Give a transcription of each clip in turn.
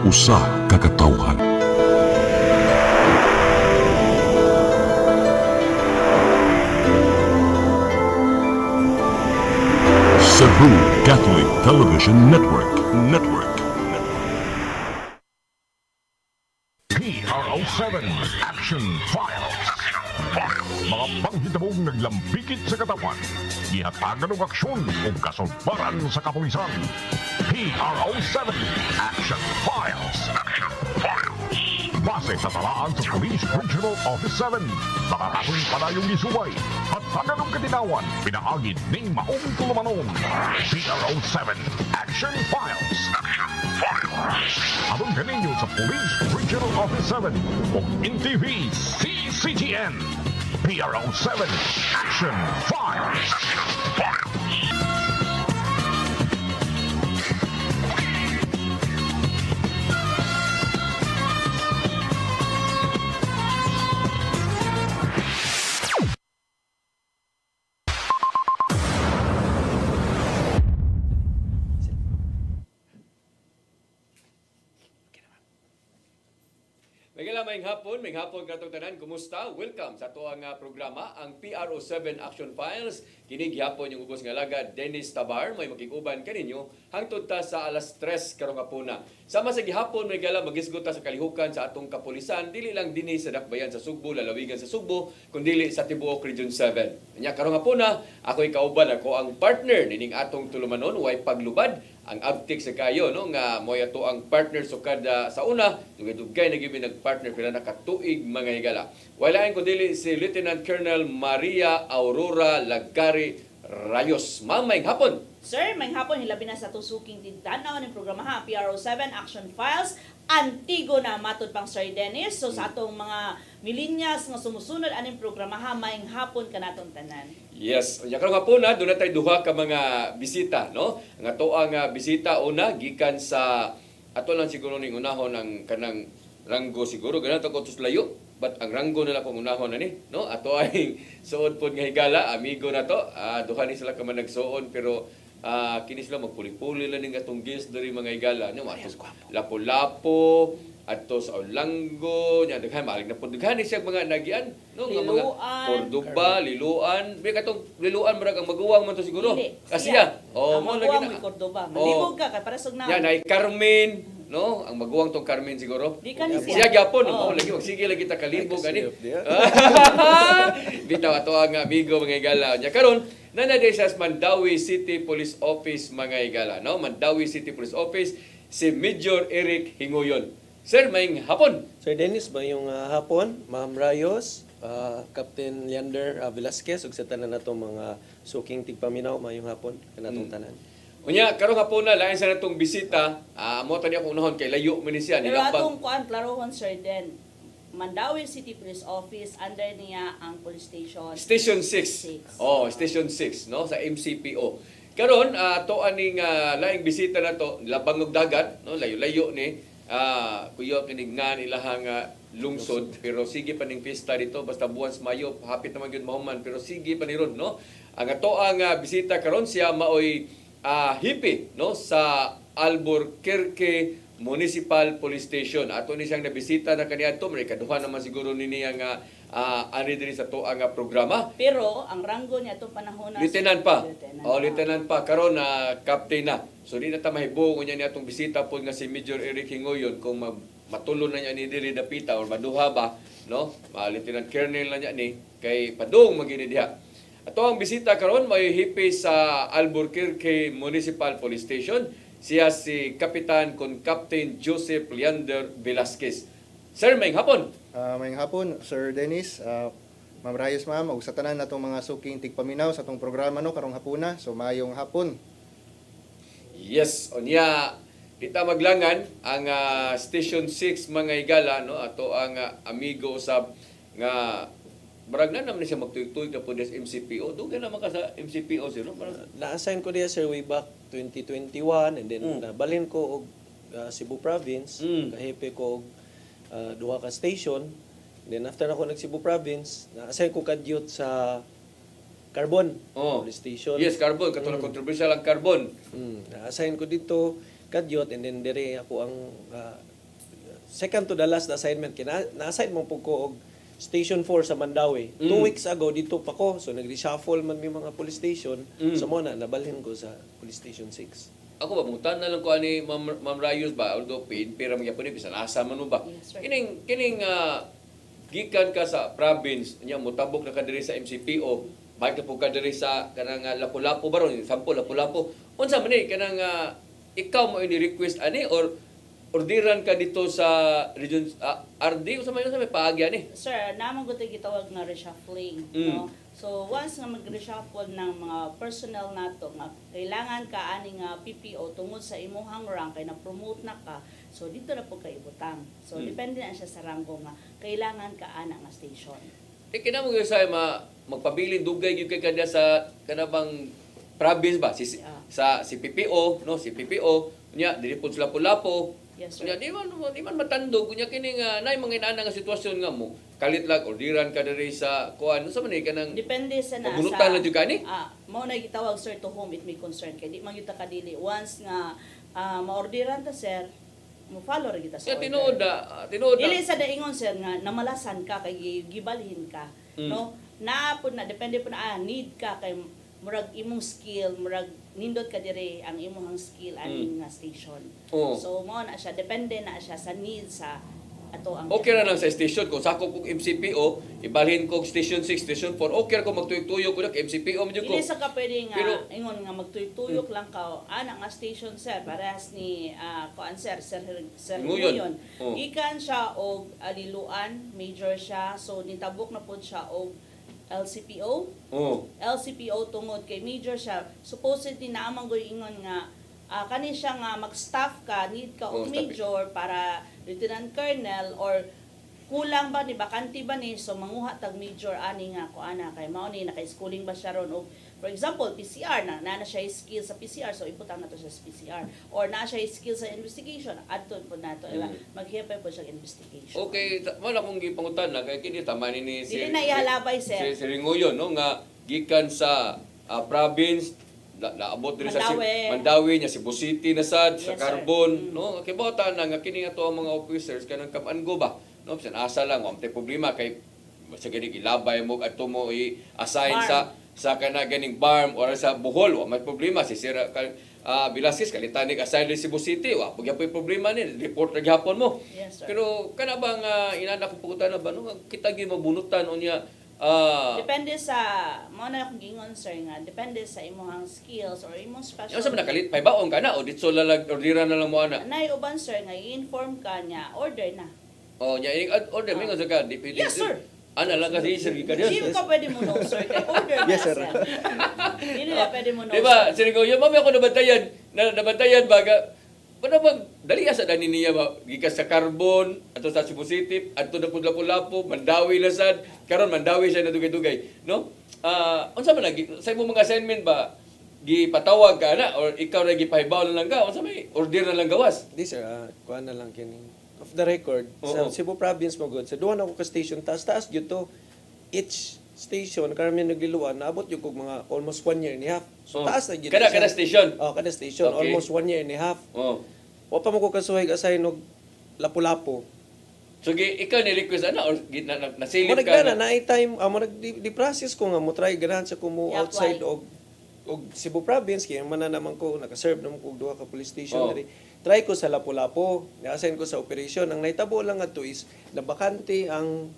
usa ka katawhan. Cebu Catholic Television Network. PRO7 Action Files. Mga panghitabong naglambikit sa katawan, gihatagan ng aksyon o kasulbaran sa kapulisan. PRO7 Action Files. Base sa talaan sa Police Regional Office 7, nakakatuloy palayong gisubay at taganong katinawan, pinaagid ng maong tulumanon. PRO7 Action Files. Abang kaninyo sa Police Regional Office 7 o NTV CCTN. PRO7 Action Files. May hapon katong tanan, kumusta? Welcome sa tuang programa, ang PRO7 Action Files. Kini gihapon yung ubos nga laga, Dennis Tabar, may makikuban kaninyo hangtod ta sa alas 3 karong hapuna. Sama sa gihapon may gala magisguta sa kalihukan sa atong kapulisan, dili lang dinhi sa dakbayan sa Sugbo, lalawigan sa Sugbo, kundi sa Tibuok Region 7. Nya karong hapuna, ako'y kauban ako ang partner nining atong tulumanon, way paglubad ang abtik sa kayo no nga moy ato ang partner sukad sa una dugay na gyud nagpartner pila nakatuig mga higala. Walain ko dili si Lieutenant Colonel Maria Aurora Lagari Rayos. Ma'am, maayong hapon. Sir, maayong hapon, hilabi na sa tusuking tintanaw ng programa ha, PRO7 Action Files. Antigo na matod pang Sir Dennis. So sa atong mga millennials nga sumusunod aning programa ha, maayong hapon kanatong tanan. Yes, nya karong hapon na doon na tayo duha ka mga bisita, no? Ang ato ang bisita una gikan sa ato lang siguro ning unahon ang kanang ranggo siguro ganato ko tus layo. But ang ranggo nila kung unahon na ni, no? Ato ay suod pod nga higala, amigo na to. Duha ni sila ka man nagsuon pero kini sila magpuli-puli lang ning atong guest diri mga higala, no? Atos lapo-lapo, atos Olango, nya daghan malig na pod daghan siya mga nagian, no? Nga mga Cordoba, Liluan, bi katong Liluan murag ang maguwang man to siguro. Asiya. Oh, mo lagi na Cordoba. Malibog ka kay para sug na. Yan ay Carmen. No, ang maguwang tong Carmen siguro. Di ka ni siya gyapon, no, lagi magsige lagi ta kalibog ani. Bitaw ato ang amigo mga higala. Nya karon nanay sa Mandawi City Police Office mga higala, no? Mandawi City Police Office si Major Eric Hingoyon. Sir, maayong hapon. Sir Dennis, maayong hapon. Ma'am Rayos, Captain Leander Velasquez ug sa tanan nato mga suking tigpaminaw, maayong hapon kanatong tanan. Unya, karong hapon na lain sa natong bisita, mo tani ako unahon kay layo man ni siya pero atong kuan klarohon Sir Den. Mandawi City Police Office, under niya ang police station. Station 6. Oh, Station 6, no, sa MCPO. Karon ato aning laing bisita na to, labang og dagat, no, layo-layo ni kuyo kinignan ilahang lungsod, pero sige pa ning pista dito basta buwan sa Mayo, hapit naman gyud mahuman, pero sige pa ni ron, no. Ang ato ang bisita karon siya maoy hippie, no, sa Albuquerque Municipal Police Station. Ato ni siyang nabisita na kaniadto, may kaduha naman siguro nini ang ani diri sa to ang programa. Pero ang ranggo niya itong panahon na lieutenant pa. Lieutenant pa karon na captain na. So di na ta mahibo unya ni atong bisita pod nga si Major Eric Hingoyon kung matulon na niya ni diri dapita or maduha ba, no? Lieutenant Colonel na niya ni kay padung magini diha. Ato ang bisita karon may hipi sa Albuquerque Municipal Police Station. Siya si Kapitan kon Captain Joseph Leander Velasquez. Sir, maayong hapon. Maayong hapon, Sir Dennis. Ma'am Rayos, ma'am, ug sa tanan natong mga suking tigpaminaw sa atong programa no karong hapuna. So maayong hapon. Yes, onya kita maglangan ang Station 6 mga higala, no, ato ang amigo usab nga barag na naman siya magtuytoy na po des MCPO. Doon naman ka sa MCPO, sir. Na-assign ko diya, sir, way back 2021 and then nabalhin ko og Cebu Province. Kahepe ko og duha ka station. And then after ako nag Cebu Province, na-assign ko kadyot sa Carbon police station. Yes, Carbon. Katulad controversial ang Carbon. Na-assign ko dito kadyot and then dire ako ang second to the last na assignment na-assign mo po ko og Station 4 sa Mandawi. 2 weeks ago dito pa ko, so nag-reshuffle man mi mga police station. So mo na nabalhin ko sa Police Station 6. Ako ba, muntan na lang ko ani Ma'am Rayos ba, although pera magyapon ni bisan asa man mo ba. Yes, sir. Kining gikan ka sa province, nya motabok na ka diri sa MCPO, balik na po ka diri sa kanang Lapu-Lapu baron, sampo Lapu-Lapu. Unsa man ni kanang ikaw mo ini-request ani or ordiran ka dito sa region RD unsa man may paagya ni? Sir, naman ko gitawag nga reshuffling, no? So once nga mag-reshuffle ng mga personnel nato nga kailangan ka ani nga PPO tungod sa imong rank kay na-promote na ka, so dito na po kay ibutang. So depende na siya sa ranggo nga kailangan ka ana nga station. Kinamo gyud sa magpabilin dugay gyud kay kada sa kanabang province ba si PPO no si PPO nya dili pud sila Lapu-Lapu. Yes, sir. Nya di man matandog nya kini nga nay mga inaana nga sitwasyon nga mo kalit lang ordiran ka diri sa kuan sa man kanang Depende sa nasa pagunutan lang jud kani. Mao na gitawag sir to whom it may concern kay di man gyud ta kadili once nga maordiran ta sir mo follow ra kita sa Kaya order. tinuod Dili sa daingon sir nga namalasan ka kay gibalhin ka, no? Na depende po na need ka kay murag imong skill, murag nindot ka dire ang imong skill aning nga station. So mao na siya depende na siya sa needs sa ato ang Okay ra lang sa station kung sakop kog MCPO ibalhin kog station 6 station 4 okay ra ko magtuyok-tuyok ko kay MCPO man jud ko. Dili sa ka pwede nga Pero- ingon nga magtuyok lang ka ana nga station sir parehas ni kuan sir Nguyon. Nguyon. Ikan siya og aliluan, major siya, so nitabok na pud siya og LCPO. LCPO tungod kay major siya. Supposedly naamang goy ingon nga kani siya nga mag-staff ka, need ka og staff. major para lieutenant colonel or kulang ba ni bakante ba ni so manguha tag major ani nga ko ana kay mao ni naka-schooling ba siya ron og for example PCR na siya skill sa PCR so iputang nato siya sa PCR or na siya skill sa investigation adto po nato maghipay po siya investigation. Okay, wala kong gipangutan na kay kini tama ni Dili na ihalabay sir. Si Ringoyon no nga gikan sa province naabot diri sa Mandawi nya Cebu City na sad sa Yes, sir. Carbon no kibota na nga kini ato ang mga officers kanang kapango ba no bisan asa lang wa may problema kay sa gani ilabay mo adto mo i-assign sa kana ganing barm or sa Bohol wa may problema si Sir Bilasis kalitan ni assign sa Cebu City wa pagyapoy problema ni report ra gyapon mo. Yes, sir. Pero kana bang inana ko pugutan na ba no kita gi mabunutan unya Depende sa mo na akong gingon sir nga depende sa imong skills or imong special. yung sa nakalit pay baon ka na o ditso lalag ordira na lang mo ana. Nay uban sir nga i-inform ka niya order na. Oh nya order mi nga sa ka dipindi. Yes sir. Ana lang kasi sir ka diyan. Hindi ka pwede mo no sir kay order na Yes, sir. Hindi na pwede mo no. Diba, sir ko, yung mami ako nabantayan baga, ano bang, dali asa dani niya ba, gikas sa Carbon, ato sa Cebu City, ato na po Lapu-Lapu, Mandawi na sad, karon Mandawi siya na dugay-dugay, no? Unsa man lagi, sa imong mga assignment ba, gipatawag ka na, or ikaw na gipahibaw na lang ka, unsa may order na lang gawas? Di sir, kuha na lang kini. Off the record, sa Cebu Province mo good, sa duwan ako ka station, taas gyud to. Each station, karami nagliluan, naabot yung kog mga almost 1 year and a half. So taas na gyud. Kada station. Kada station, Okay. almost 1 year and a half. Wa pa mo ko kasuhay assign og Lapu-Lapu. So ikaw ni request ana or nasilip Mo ka nagdana na time, mo di process ko nga mo try ganahan sa ko mo outside og Cebu Province kaya man na naman ko naka-serve naman ko duha ka police station diri. Try ko sa Lapu-Lapu, na-assign ko sa operation. Ang naitabo lang ato is nabakante ang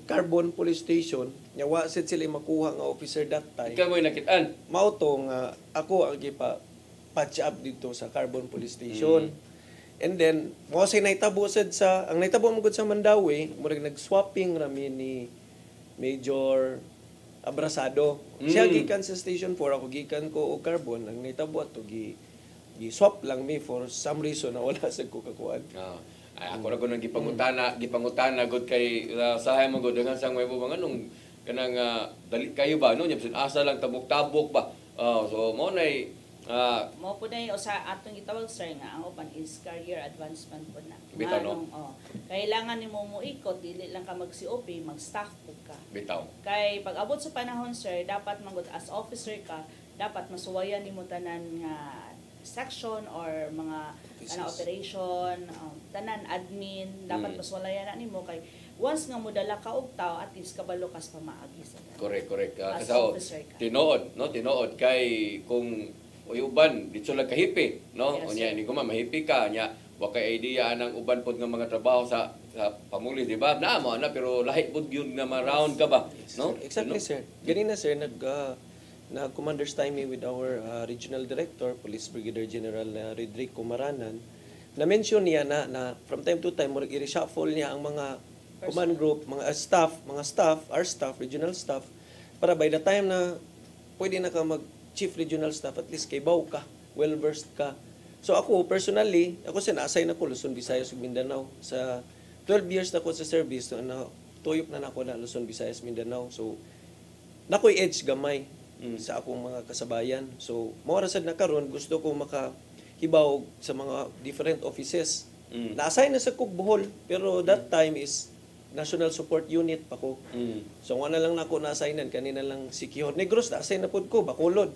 Carbon Police Station, nya wa sad sila makuha nga officer that time. Ikaw mo nakitaan. Mao to nga ako ang patch up dito sa Carbon Police Station. And then mo say naitabo sad sa ang naitabo mo gud sa Mandawi, murag nag-swapping rami ni Major Abrasado. Siya gikan sa Station 4, ako gikan ko og Carbon, ang naitabo ato gi-swap lang me for some reason na wala sad ko kakuan. Ay, ako ra ko nang gipangutana gud kay sahay mo gud nga sang may mga nung kanang dali kayo ba no nya asa lang tabok-tabok ba. So mo nay mo po na sa atong gitawag sir nga ang open is career advancement po na. Bitaw, no? Kailangan nimo mo ikot dili lang ka mag-COP, mag-staff po ka. bitaw. Kay pag abot sa panahon sir, dapat magud as officer ka, dapat masuwayan nimo tanan nga section or mga services. operation, tanan admin, dapat maswalayan na nimo kay once nga modala ka og tao at least kabalo kas pamaagi sa Correct. As Kasaw, officer ka. tinuod kay kung uban dito lang kahipi, no? Yes, Unya sir. ni ko mahipi ka nya wa kay idea nang uban pod nga mga trabaho sa pamulis, di ba? Naamo na pero lahi pod gyud nga ma-round ka ba, no? Exactly, sir. Ganina, sir, nag-commander's timing with our regional director, Police Brigadier General Rodrigo Maranan. Na-mention niya na from time to time, i-reshuffle niya ang mga command group, mga staff, our staff, regional staff, para by the time na pwede na ka mag-chief regional staff, at least kay baw ka, well-versed ka. So ako, personally, sinasay na ko Luzon, Visayas, ug Mindanao. Sa 12 years na ko sa service, tuyok na ako na Luzon, Visayas, Mindanao. So, nakoy edge gamay sa akong mga kasabayan. So, maorasad na karon gusto ko makahibaw sa mga different offices. Na-assign na sa Cook Bohol, pero that time is National Support Unit pa ko. So, wala lang na ako na-assignan. Kanina lang si Kihor Negros, na-assign na po ko, Bacolod.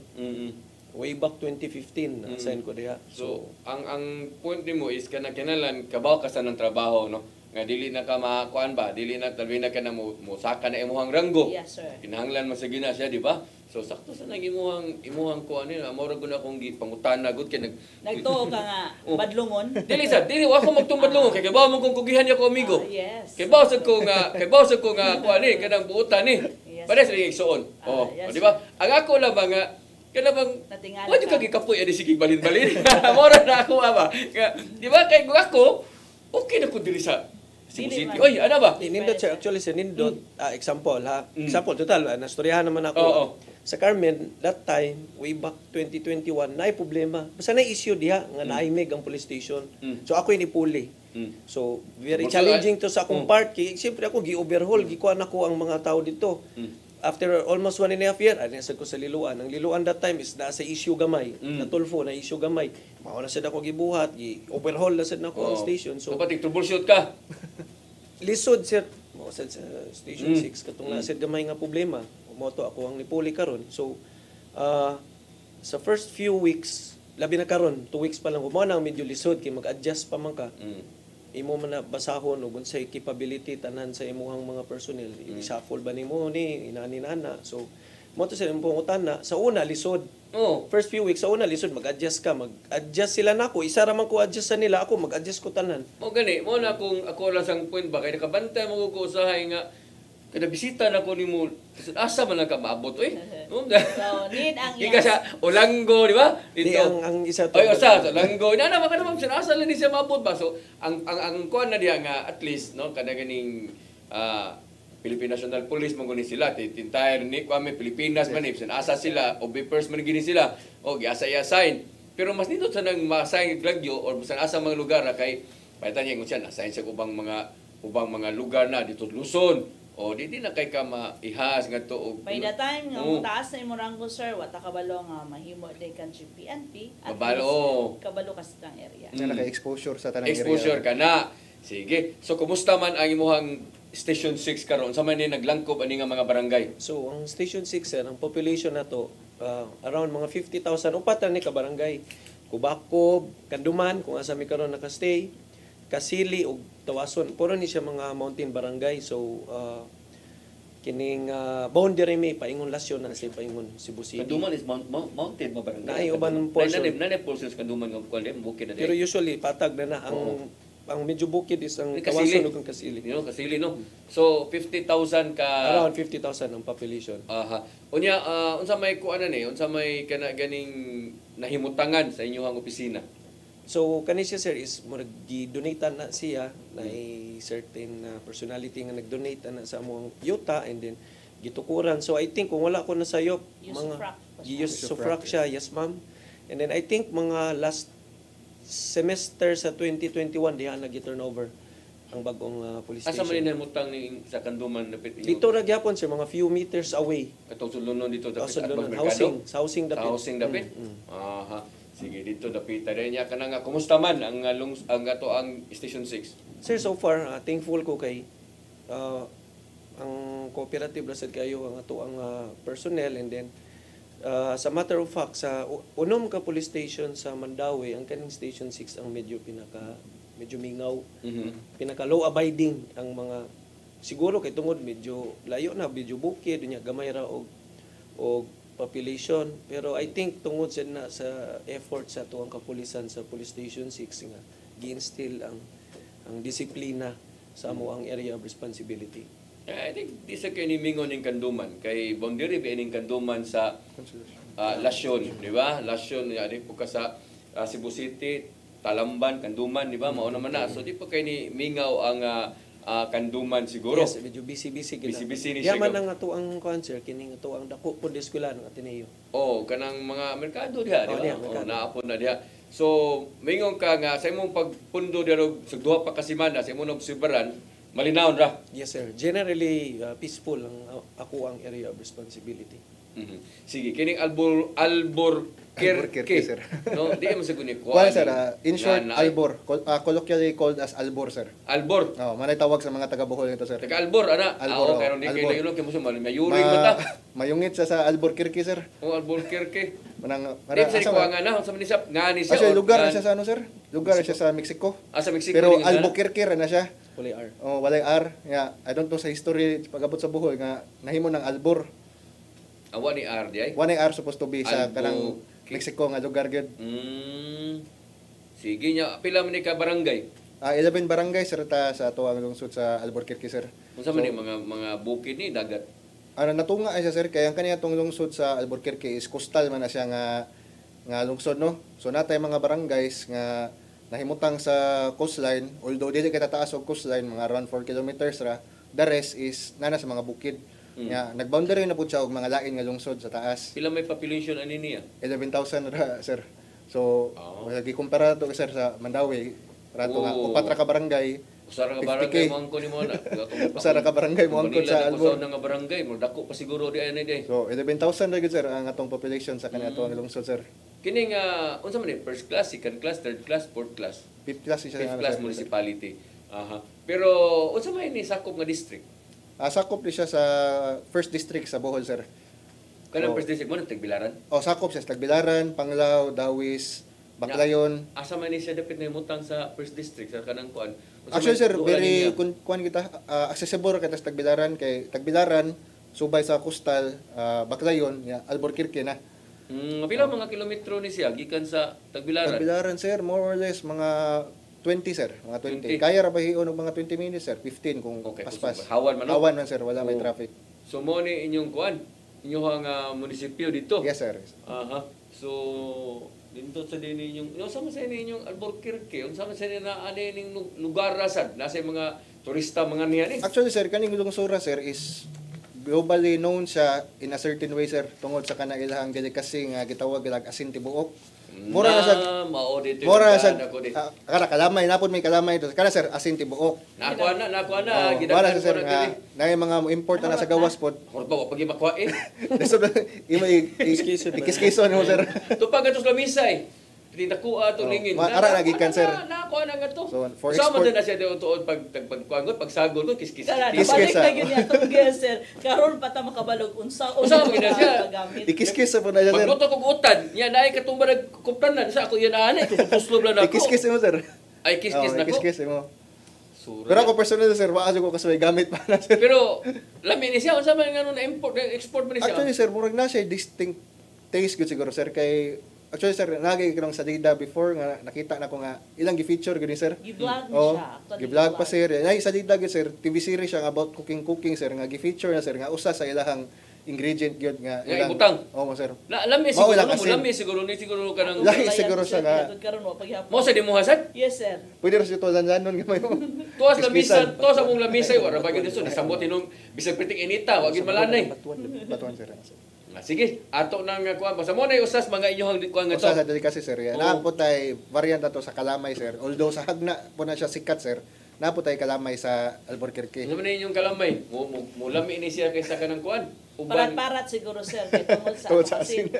Way back 2015, na-assign ko diha. So, ang point mo is kinalan kabaw ka sa ng trabaho, no? Nga dili na ka makuan ba, dili na talbi na ka na musaka na imuhang ranggo. Yes, sir. Kinahanglan man sa gina siya, di ba? So sakto sa nang imuhang kuan ni, amora gud akong pangutana gud kay Nagtuo ka nga badlungon. dili wa ko magtumbad lungo kay kabaw man kung kugihan niya ko amigo. Yes. Kay baw sa ko nga kuan ni kanang buutan ni. Yes. Pares ring igsuon. Yes, di ba? Ang ako lang ba nga kada bang Natingala wala ka. ka gikapoy ani sige balin-balin. Mora na ako ba? Di ba kay ako okay na ko diri sa Cebu Dili City. man. Oy, ano ba? Nindot, sir. Actually, sir, nindot, example, ha? Example, total, nastoryahan naman ako. Oo. Sa Carmen, that time, way back 2021, naay problema. Basta na-issue diha, nga naimig ang police station. So, ako inipuli. So, very Also, challenging to sa akong part. Kaya, siyempre ako, gi-overhaul, gikuan ako ang mga tao dito. After almost 1.5 years, nasad ko sa Liluan. Ang Liluan that time is nasa issue gamay. Natulfo na issue gamay. Mauna sad ako gibuhat, gi-overhaul na sad na ako ang station. So, Dapat troubleshoot ka. lisod sir mo sa station 6 katong nasid gamay nga problema moto ako ang nipuli karon so sa first few weeks labi na karon 2 weeks pa lang mo na medyo lisod kay mag-adjust pa man ka imo man na basahon ug unsay capability tanan sa imuhang mga personnel i-shuffle ba nimo ni inani-nana so mo to sa imong utana sa una lisod first few weeks sa una lisod mag-adjust sila nako isa ra man ko adjust sa nila ako mag-adjust ko tanan Mo gani, mo na kung ako lang sang point ba kay nakabantay mo ko usahay nga kada bisita na ko nimo asa man lang ka maabot oy. So, need ang Ika sa Olanggo, di ba? di ang isa to Oy, sa Olanggo. Ina naman ka naman asa lang ni siya maabot ba? So ang kuan na diya nga at least no kada ganing Philippine National Police mong guni sila entire ni kami Pilipinas man ipsan asa sila o first man gini sila o giasa-assign pero mas nindot sa nang ma-assign glagyo or sa asa mga lugar na kay paitan niya siya na-assign sa ubang mga lugar na dito Luzon o di na kay ka maihas ngadto og By the time nga taas na imong ranggo sir, wata kabalo nga mahimo din kan PNP at Kabalo. least, kabalo ka sa tang area. Na naka-exposure sa tanang exposure area. ka na. Sige. So kumusta man ang imuhang Station 6 karon? Sa man ni naglangkob ani nga mga barangay? So, ang Station 6, sir, ang population na to, around mga 50,000, upat na ni ka barangay. Kubakob, Kanduman, kung asa mi karon nakastay, Kasili, ug Tawason. Puro ni siya mga mountain barangay. So, kining boundary may paingon lasyon na sa paingon Cebu City. Kanduman is mountain mo barangay. Naay uban portion. Nanay portions Kanduman nga kuan bukid na Pero di. usually, patag na na. Ang medyo bukid is ang Kasili. Tawason ug ang Kasili. Kasili no. So 50,000 ka Around 50,000 ang population. Aha. Unya unsa may kuanan ni? Unsa may kana ganing nahimutangan sa inyong opisina? So kani siya sir is murag gi-donate na siya na certain personality nga nag-donate na sa among yuta and then gitukuran. So I think kung wala ko na sayop sufrak siya, yes ma'am. And then I think mga last semester sa 2021 diha na gi-turnover ang bagong police Asa man station. nahimutang ni sa Kanduman napit inyo? Dito ra gyapon sir mga few meters away. Katong sulunon dito dapit Sa at London, Mercado? housing dapit. Housing dapit. Aha. Sige dito dapit rin niya kana nga kumusta man ang ato ang Station 6? Sir, so far, thankful ko kay ang cooperative rasad kayo ang ato ang personnel and then Sa matter of fact, sa unom ka police station sa Mandawi, ang kaning Station 6 ang medyo mingaw, pinaka low abiding ang mga, siguro kay tungod medyo layo na, medyo bukid, dunya gamay ra og population. Pero I think tungod sa effort sa tuwang kapulisan sa Police Station 6 nga gi-instill ang disiplina sa amo ang area of responsibility. I think di sa kay ni Mingon ning Kanduman kay boundary ba ning Kanduman sa Lasyon, di ba? Lasyon di po ka sa Cebu City, Talamban, Kanduman, di ba? Mao naman na. So di pa kay ni Mingaw ang Kanduman siguro. Yes, medyo busy-busy gina. Busy-busy ni siya. Yaman ang ato ang concert kining ato ang dako pud eskwela ng Ateneo. Oh, kanang mga merkado diha, di ba? merkado. Naapon na diha. So, mingon ka nga sa imong pagpundo diha sa duha pa ka semana sa imong obserbaran, malinaw ra. Yes sir. Generally peaceful ang ako ang area of responsibility. Sige, kining Alborquerque, sir. No, di mo sagot ni Well, sir, in short, Albor. Colloquially called as Albor, sir. Albor. Manay tawag sa mga taga-Bohol nito, sir. Taga Albor, ana. Albor, Pero di Albor. kayo yun, kaya mo sumal. Mayuring mata. Mayungit sa Alborquerque, sir. O Alborquerque. Manang Di sa ikuha nga na, sa manisap, nga ni siya. Actually, or lugar na nga- siya sa ano, sir? Lugar na siya sa Mexico. Sa Mexico. Pero din nga na. Albuquerque rin na siya. Wala R. Walay R. Yeah, I don't know sa history pag-abot sa Bohol nga nahimo ng Albor. Awa ni RD ay. One R supposed to be sa kanang Albuquerque. Mexico nga lugar gyud. Sige niya, pila man ni ka barangay. 11 barangay sir ta sa ato ang lungsod sa Albuquerque, sir. Unsa man ni mga bukid ni dagat. Natunga ay siya, sir, kaya ang kaniya tong lungsod sa Albuquerque is coastal man na siya nga lungsod, no? So natay mga barangays nga nahimutang sa coastline, although dili kay tataas og coastline, mga around 4 kilometers ra. The rest is nana sa mga bukid. Nga nagboundary na pud siya og mga lain nga lungsod sa taas. Pila may population ani niya? 11,000 ra, sir. So, wala gikumpara to sir sa Mandawi. Rato nga Oh. 4 ra ka barangay. Usara ka 50K. barangay mo angko ni mo na. Usara ka barangay mo angkon sa Albor. Manila na nga barangay mo dako pa siguro di ani day. So, 11,000 ra gid sir ang atong population sa kanila atong lungsod, sir. Kining unsa man ni first class, second class, third class, fourth class. 5th class siya Fifth nga, class sir. municipality. Pero unsa man ni sakop nga district? Sakop ni siya sa first district sa Bohol, sir. Kanang first district mo Tagbilaran. Sakop siya sa Tagbilaran, Panglao, Dawis, Baclayon. Asa man ni siya dapat na imutang sa first district sa kanang kuan. Actually, sir, very kuan kita accessible kita sa Tagbilaran kay Tagbilaran subay sa coastal, Baclayon, Albuquerque na. Pila mga kilometro ni siya gikan sa Tagbilaran? Tagbilaran, sir, more or less mga 20, sir. Mga 20. 20. Kaya ra ba hiyon og mga 20 minutes, sir? 15 kung Okay, paspas. hawan man, no? Hawan man, sir. Wala may Oh. traffic. So mo ni inyong kuan, inyong munisipyo dito. Yes, sir. So dito sa din inyong, unsa man sa inyong Albuquerque, unsa man sa na ani ning lugar rasad, nasa mga turista mga niya ni. Actually, sir, kaning lungsura, sir, is globally known siya in a certain way, sir, tungod sa kanailang delicacy nga gitawag ilag asin tibuok. Mura na siya. Mao dito. Mura na siya. Ako di. Kalamay, napod may kalamay ito. Kana, sir, asin tibuok. Nakuha na, Wala gidaghan siya, sir, ko na nga, dili. na yung mga import na nasa gawas pod. Horba pag makuha eh. So, ikis-kiso mo, sir. Tupag atos lamisay. Tinakuha to lingin. Ara lagi kan, sir. Nakuha na nga to. So, for Sama export- din na siya tuod pagkuangot, pagsagol ko kiskis. Kala, Kiskis, nabalik na yun niya itong guest, sir. Karoon pa ta makabalog unsa Unsa man gina siya? gamit. Ikis-kis po na siya, sir. Pagluto kong utan, yan ay katumba nagkuptanan sa ako yan ani, kusupuslob lang ako. Ikis-kis mo, sir. Ay kiskis na ko. Ikis-kis mo. Sura. Pero ako personal, sir, maaso ko kasi may gamit pa na, sir. Pero lami ni siya unsa man nga na import export man ni siya. Actually, sir, murag na siya distinct taste good siguro, sir, kay actually, sir, nagay ko sa Dida before nga nakita na ko nga ilang gi-feature gani, sir. Gi-vlog ni Oh, siya. Actually, gi-vlog pa, sir. Nay sa Dida gid, sir, TV series siya nga about cooking, sir, nga gi-feature na, sir, nga usa sa ilahang ingredient gyud nga Nga ibutang. Oo, sir. Lami Mao siguro ilang mo, asin. lami siguro ni siguro kanang Lahi siguro siya nga. Karoon mo paghapon. mo sa dimuhasan. Yes, sir. Pwede ra siya to lanlanon gamay mo. Tuwas Kiskisan. lamisan, tuwas among lamisay wala ba gyud iso nasambot inong bisag pritik inita, wa gyud malanay. Batuan, sir. Sige, ato nang kuan basta mo na usas mga inyong kuan nga to. Usa sa delicacy, sir. Oo. Naapot tay variant ato sa kalamay, sir. Although sa hagna po na siya sikat, sir. Naapot tay kalamay sa Albuquerque. Ano man inyong kalamay? Mo lami ini siya kaysa kanang kuan. Uban. Parat-parat siguro, sir. Kaya tungod sa Tungod sa asin.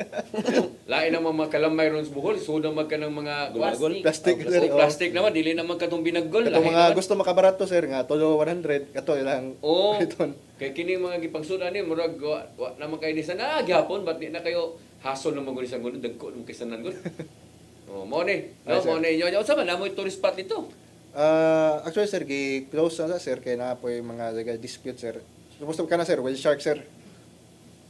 Lain naman mga kalamay ron sa Bohol, suda man ka ng mga Plastic. Plastic, Oh, sir. Oo. plastic naman, dili naman katong binaggol. Ito Lahi mga naman. gusto makabarato, sir, nga tulo 100, kato ilang Oo. iton. Kay kini mga gipangsudan ni murag wa naman kay ni sana gihapon ba't di na kayo hasol naman gud sa gud dagko mo kisanan gud. Oh, mo ni. Ay, No, sir. mo ni inyo. Unsa man namoy tourist spot dito? Actually sir, close na sir kay na po yung mga legal dispute sir. Gusto ka na sir, whale shark sir.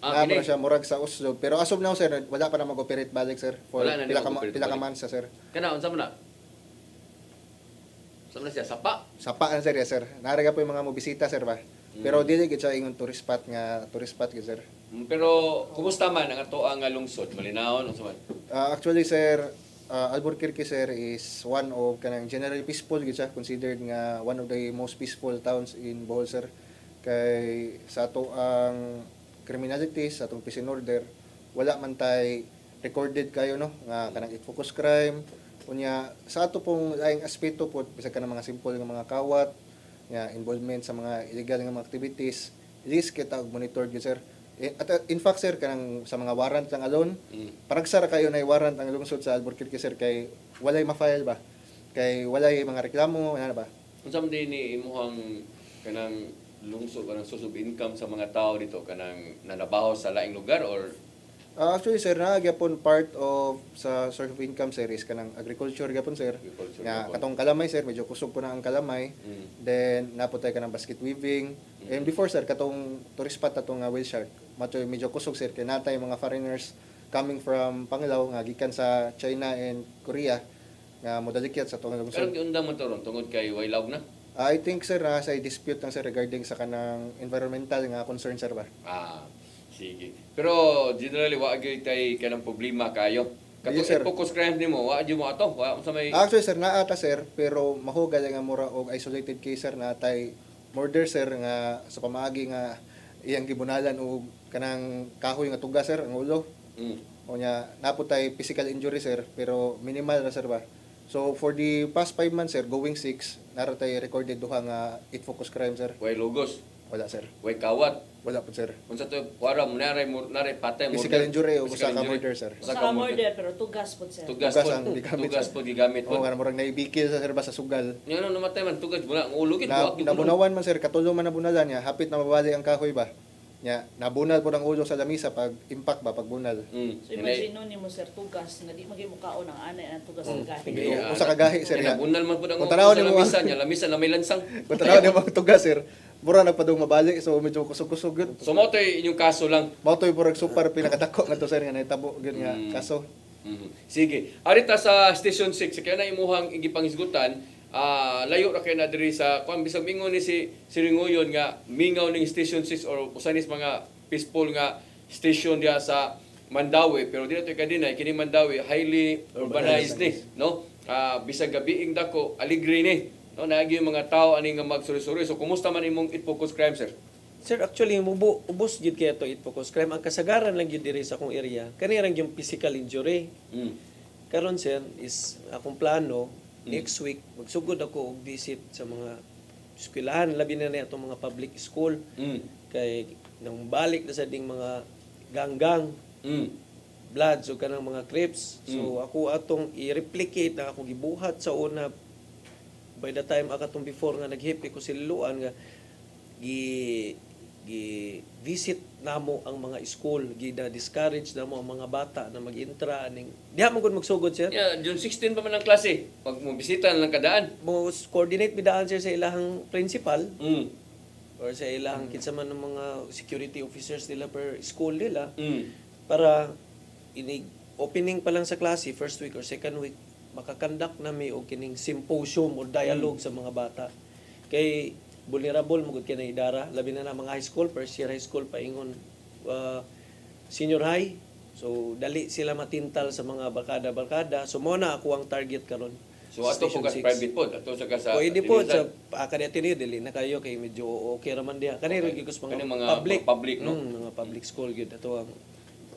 Ah, Na kini. siya murag sa Oslo, pero as of now sir, wala pa na mag-operate balik sir for Wala na mag-operate pila ka balik. months sir. Kana unsa man na? Unsa man na siya sapa? Sapa na sir, yes sir. Naraga po yung mga mobisita sir ba. Pero dili gid siya ingon tourist spot gid sir. Pero kumusta man ang ato ang lungsod? Malinawon unsa man? Actually sir, Albuquerque sir is one of kanang generally peaceful gid siya, considered nga one of the most peaceful towns in Bohol sir. Kay sa ato ang criminality, sa atong peace and order, wala man tay recorded kayo no nga kanang focus crime. Unya sa ato pong laing aspeto po bisag kanang mga simple nga mga kawat, nga involvement sa mga illegal nga mga activities, least kita og monitor gyud sir. At in fact sir kanang sa mga warrant lang alone, parang sara kayo na warrant ang lungsod sa Albuquerque sir kay walay ma-file ba, kay walay mga reklamo ana ba. Unsa man din ni imuhang kanang lungsod kanang source of income sa mga tao dito kanang nanabaho sa laing lugar or Actually sir, na gyapon part of sa source of income sir is kanang agriculture gyapon sir. Agriculture Nga gyapon. katong kalamay sir, medyo kusog po na ang kalamay. Then naputay ka ng basket weaving. And before sir, katong tourist spot atong whale shark, medyo kusog sir kay natay mga foreigners coming from Panglao nga gikan sa China and Korea nga modalikyat sa tong karon lungsod. giundang man toron tungod kay waylawg na. I think sir na sa dispute lang sir regarding sa kanang environmental nga concern sir ba. Sige. Pero generally wa gyud tay kanang problema kayo. Yes, sir. Katong focus crime nimo, wa gyud mo ato. Wa unsa may Actually sir, naata sir, pero mahugal nga mura og isolated case sir na tay murder sir nga sa pamaagi nga iyang gibunalan og kanang kahoy nga tuga sir ang ulo. O nya naputay physical injury sir, pero minimal ra sir ba. So for the past 5 months sir, going 6, naratay recorded duha nga it focus crime sir. way logos, Wala sir. way kawat. Wala po sir. Unsa to wara mo naray patay Physical injury o Physical usa ka injury. murder sir. Usa Sa ka murder pero tugas po sir. Tugas Tugas po, ang gigamit, tugas sir. po gigamit O po. nga murag naibikil sa sir ba sa sugal. Nga namatay man tugas muna ang ulo gid Na, wa gyud nabunawan man sir, katulo man nabunalan niya, hapit na mabali ang kahoy ba. Nya, nabunal po ng ulo sa lamisa pag impact ba, pag bunal. So imagine nun mo sir tugas nga di magimukhaon ang anay ang tugas ng gahi. Kung sa kagahi sir ya. Bunal man po ang Kung ulo tanaw sa ni mo, lamisa niya, lamisa na may lansang. Kung tanaw niyo mga tugas sir, mura nagpadung mabali, so medyo kusog-kusog yun. So mo to inyong kaso lang. Mautoy purag super pinakadako nga to sir nga nahitabo gyud nga kaso. Sige. Arita sa Station 6, kaya na imuhang igipanghisgutan, layo ra kay na diri sa kung bisag mingon ni si Ringoyon nga mingaw ning Station 6 or usanis mga peaceful nga station diya sa Mandawi, pero dito kadinay kini Mandawi highly urbanized ni, no? Bisag gabiing dako aligre ni, no? Naagi yung mga tao ani nga magsuri-suri. So kumusta man imong it focus crime sir? Sir, actually, ubos gid kaya to it focus crime. Ang kasagaran lang gid diri sa akong area, kanirang yung physical injury. Karon sir, is akong plano, next week, magsugod ako og visit sa mga eskwelahan, labi na itong mga public school. Kay nang balik na sa ding mga ganggang, bloods o kanang mga crips. So ako atong i-replicate na ako gibuhat sa una by the time akatong before nga naghipi ko siluan nga visit namo ang mga school, discourage namo ang mga bata na mag-intra ning diha man gud magsugod sir. Yeah, June 16 pa man ang klase. Pag mo bisita lang kadaan. Mo coordinate bidaan sir sa ilahang principal or sa ilahang kinsa man ng mga security officers nila per school nila para opening pa lang sa klase first week or second week makakandak nami og kining symposium or dialogue sa mga bata. Kay vulnerable mo gud kinay idara labi na mga high school, first year high school paingon senior high. So dali sila matintal sa mga barkada. So mo na ako ang target karon. So ato po kas private pod, ato sa kasa. Pwede po sa akademya dili na kayo kay medyo okay raman diha. Kaniro gyud mga public no. Mga public school gyud ato ang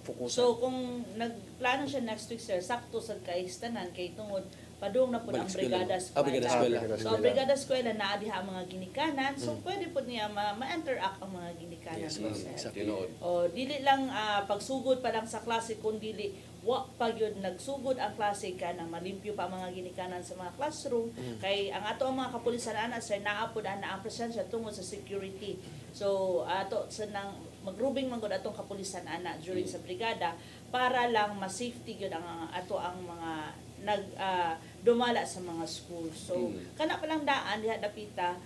focus. So kung nagplano siya next week sir, sakto sa kaistanan kay tungod padung na po ang brigada eskwela. Brigada eskwela. So ang brigada eskwela naa diha ang mga ginikanan. So pwede po niya ma-interact ang mga ginikanan po sir. Tinuod. O dili lang pagsugod pa lang sa klase kun dili wa pag yun nagsugod ang klase ka na malimpyo pa ang mga ginikanan sa mga classroom kay ang ato ang mga kapulisan ana sir naa po na ang presensya tungod sa security. So ato sa nang magrubing man gud atong kapulisan ana during sa brigada para lang ma-safety gyud ang ato ang mga dumala sa mga school. So kana pa lang daan diha dapita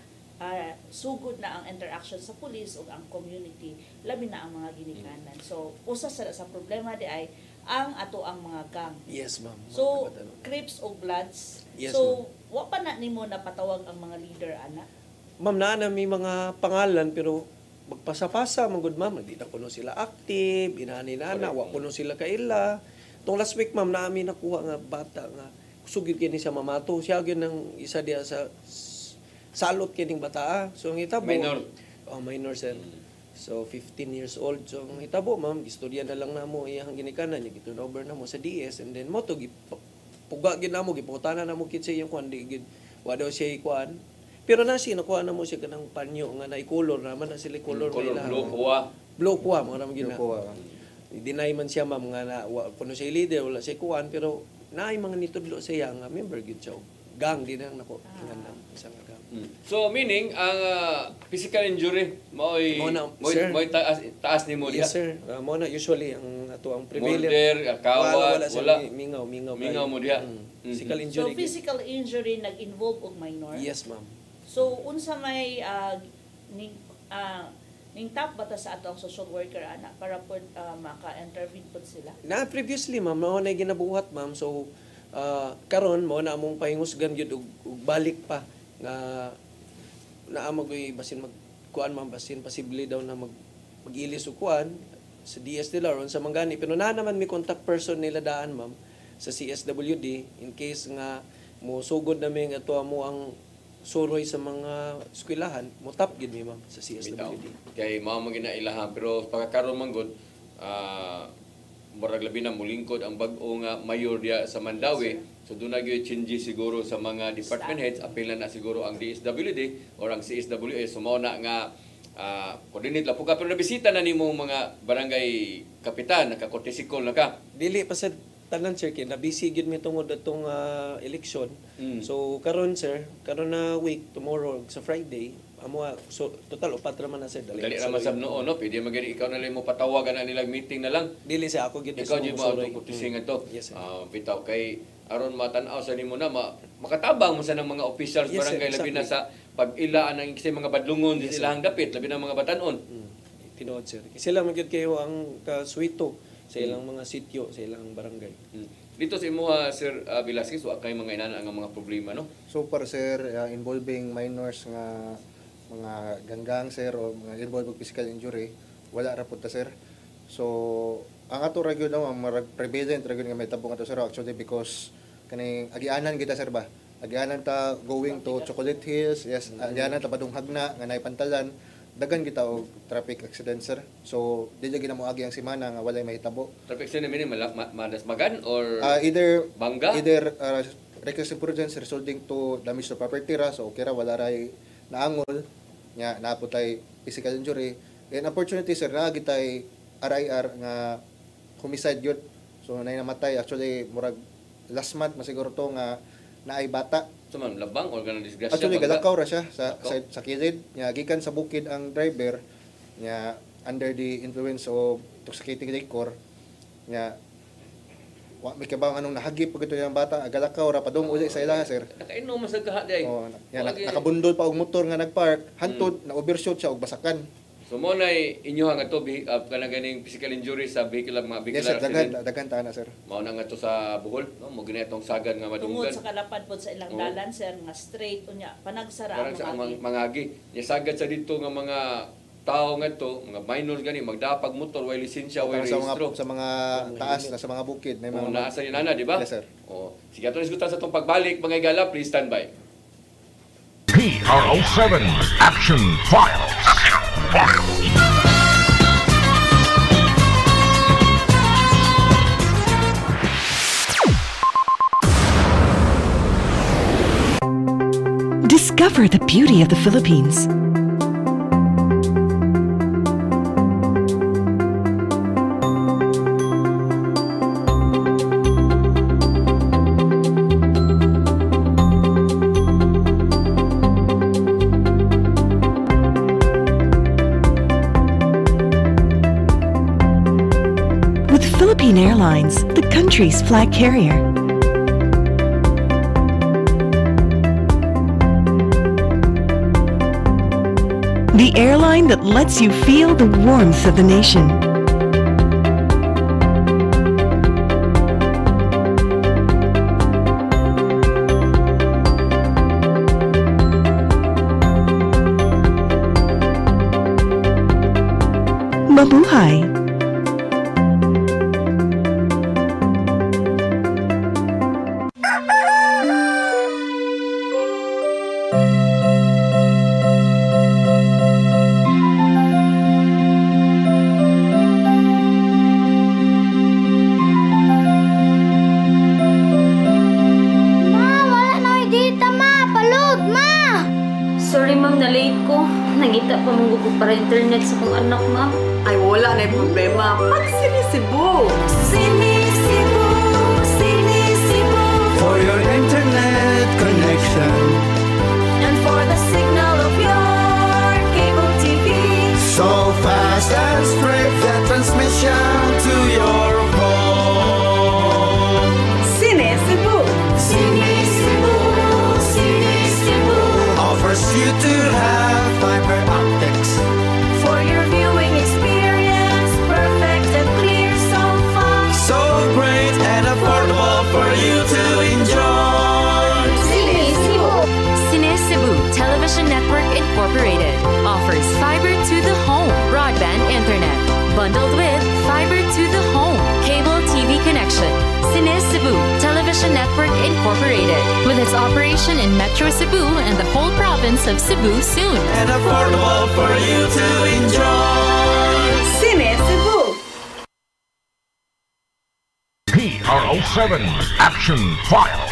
sugod na ang interaction sa police ug ang community, labi na ang mga ginikanan. So usa sa problema di ay ang ato ang mga gang. Yes, ma'am. So Crips o Bloods. Yes, So wa pa na nimo napatawag ang mga leader ana? Ma'am, na may mga pangalan pero magpasa-pasa man gud ma'am, di na kuno sila active, inani na wa kuno sila kaila. Tong last week ma'am, naami nakuha nga bata nga sugid kini siya mamato. Siya gyud nang isa diya sa salot kining bata. So ang hitabo minor sir. So 15 years old. So ang hitabo ma'am, istorya na lang namo iyang ginikanan niya gitun over na mo sa DS and then mo to puga gid namo giputana na mo kit sa iyang kwan di gid wa daw siya ikuan. Pero nasi nakuha na mo siya kanang panyo nga na-color naman na sila color nila. Blue kuwa mga naman gina. Deny man siya ma'am nga na kuno siya leader wala siya kuan pero naay mga nitudlo siya nga member gid siya. Gang din ang nako ngandam isang gang. So meaning ang physical injury mo'y taas ni mo diha. Yes sir. Mo na usually ang ato ang prevalent. Murder, kawat, wala. Mingaw mo diha. Physical So injury. physical injury nag-involve og minor? Yes ma'am. So unsa may ning top bata sa ato ang social worker ana para pod maka-intervene pod sila? Na previously ma'am mao na ginabuhat ma'am so karon mo na among pahingusgan gyud og balik pa nga naamagoy basin magkuan man basin posible daw na mag-ilis og kuan sa DSWD or sa Mangani pero na naman may contact person nila daan ma'am sa CSWD in case nga mo sugod namin ato mo ang suroy sa mga eskwelahan mo tap gid mi ma'am sa CSWD kay mao mo ginailahan pero pagkakaroon man gud murag labi na mulingkod ang bag-o nga mayor diya sa Mandawi. So doon na gyud change siguro sa mga department heads, apil na siguro ang DSWD or ang CSWA. So mao na nga coordinate la pero nabisita na nimo mga barangay kapitan, nakakortisikol na ka. Dili pa sa tanan sir kay na busy gyud mi tungod atong election. So karon sir, karon na week tomorrow sa Friday amo so total upat ra man na sir dali ra man sab noon no pwede magani ikaw na lang mo patawagan na nilang meeting na lang dili sa ako gid ikaw gyud mo kutising to bitaw kay aron matan-aw sa nimo na makatabang mo sa ng mga officials barangay labi na sa pag-ilaan ng kasi mga badlungon di silang dapit labi na mga batanon tinuod sir sila man gyud kayo ang kasuito sa ilang mga sitio sa ilang barangay dito sa imo Sir Velasquez wa kay mga inana ang mga problema no so far sir involving minors nga mga ganggang sir o mga involved physical injury wala ra pud ta sir so ang ato ra gyud ang prevalent ra gyud nga may tabong ato sir actually because kani agianan kita sir ba agianan ta going to Chocolate Hills yes agianan ta padung hagna nga nay pantalan dagan kita og traffic accident sir so dili gyud mo agi ang semana nga walay mahitabo traffic accident meaning madasmagan or either bangga reckless imprudence resulting to damage to property ra so okay ra wala ray naangol nya naputay physical injury and opportunity sir na gitay RIR nga homicide gyud so nay namatay actually murag last month masiguro to nga naay bata so man labang or ganang disgrasya actually galakaw ra siya sa kilid nya gikan sa bukid ang driver nya under the influence of intoxicating liquor nya wa may kabang anong nahagip pag ito yung bata galakaw ra padung uli sa ilaha sir nakainom sa kaha day nakabundol pa og motor nga nagpark hantod na overshoot siya og basakan so mo nay inyo nga to kanang ganing physical injury sa vehicular mga vehicular accident dagan ta na sir mao na nga to sa Bohol no mo gina itong sagad nga madunggan tungod sa kalapad pod sa ilang dalan sir nga straight unya panagsara ang mga agi nya sagad sa dito nga mga tao nga to mga minors gani magdapag motor way lisensya way rehistro sa mga taas na sa mga bukid may mga naasa ni nana di ba yes sir sige ato nisgutan sa tong pagbalik mga igala please stand by PRO7 Action Files. Discover the beauty of the Philippines. Airlines, the country's flag carrier. The airline that lets you feel the warmth of the nation. Mabuhay! Sorry ma'am, na-late ko. Nangita pa mong gusto para internet sa kong anak ma'am. Ay, wala na yung problema. Mag-Sinisibu! Sinisibu, Sinisibu. For your internet connection And for the signal of your cable TV. so fast and straight, the transmission to your home. Sinisibu! Sinisibu, Sinisibu. Offers you to have fiber optics. For your viewing experience, perfect and clear so fast. So great and affordable for you to enjoy. Sinisibu. Sinisibu Television Network Incorporated offers fiber to the home broadband internet bundled with fiber to the home cable TV connection. Sinisibu Television Network Incorporated with its operation in Metro Cebu and the whole province of Cebu soon. And affordable for you to enjoy. Sinisibu! PRO7 Action Files.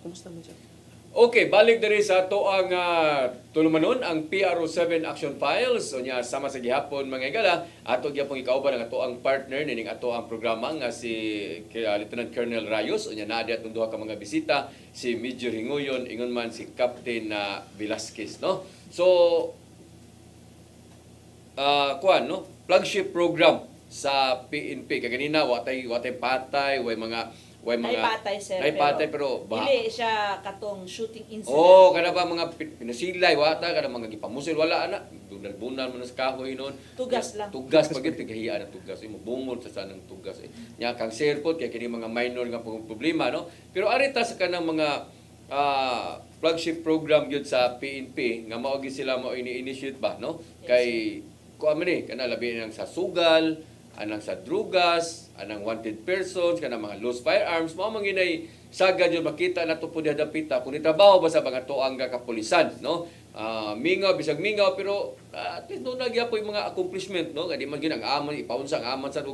Kumusta mo dyan? Okay, balik diri sa ato ang tulumanon ang PRO7 Action Files. So nya sama sa gihapon mga igala, ato gyapon ikauban ang ato ang partner nining ato ang programa nga si Lieutenant Colonel Rayos. Unya naa diat duha ka mga bisita, si Major Hinguyon, ingon man si Captain Velasquez, no? So kuan no, flagship program sa PNP kaganina watay patay, way Naipatay, sir. Naipatay, pero dili siya katong shooting incident. Oh, kada ba mga pinasilay wata, kada mga gipamusil wala ana. Bunal mo na sa kahoy noon. Tugas lang. Tugas pag tigahiyaan ng tugas. Imo bungol sa sanang tugas. Nya kang airport kay kini mga minor nga problema, no. Pero arita sa kanang mga flagship program gyud sa PNP nga mao gyud sila mao ini-initiate ba, no? Kay kuan man ni kana labi nang sa sugal, anang sa drugas, anang wanted persons, kanang mga loose firearms, mao man ginay sagad yun makita nato po dapita kung trabaho ba sa mga tuang kapulisan, no? Mingaw bisag mingaw pero at least no nagyapoy mga accomplishment, no? Kadi man ginang amon ipaunsa ang amon sa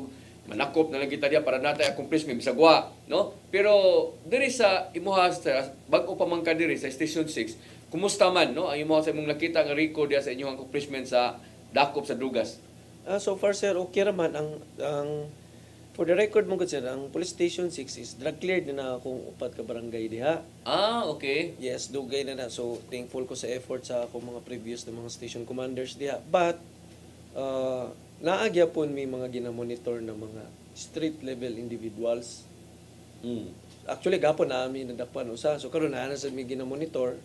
manakop na lang kita diya para natay accomplishment bisag wa, no? Pero diri sa imuha bag-o pa man ka diri sa Station 6, kumusta man, no? Ang imuha sa imong nakita nga record diya sa inyong accomplishment sa dakop sa drugas. So far sir, okay raman ang for the record mo gud sir, ang Police Station 6 is drug cleared na akong upat ka barangay diha. Okay. Yes, dugay na. So thankful ko sa effort sa akong mga previous na mga station commanders diha. But naagya pon may mga ginamonitor na mga street level individuals. Actually gapon namin nadapan usa. So karon na sa may ginamonitor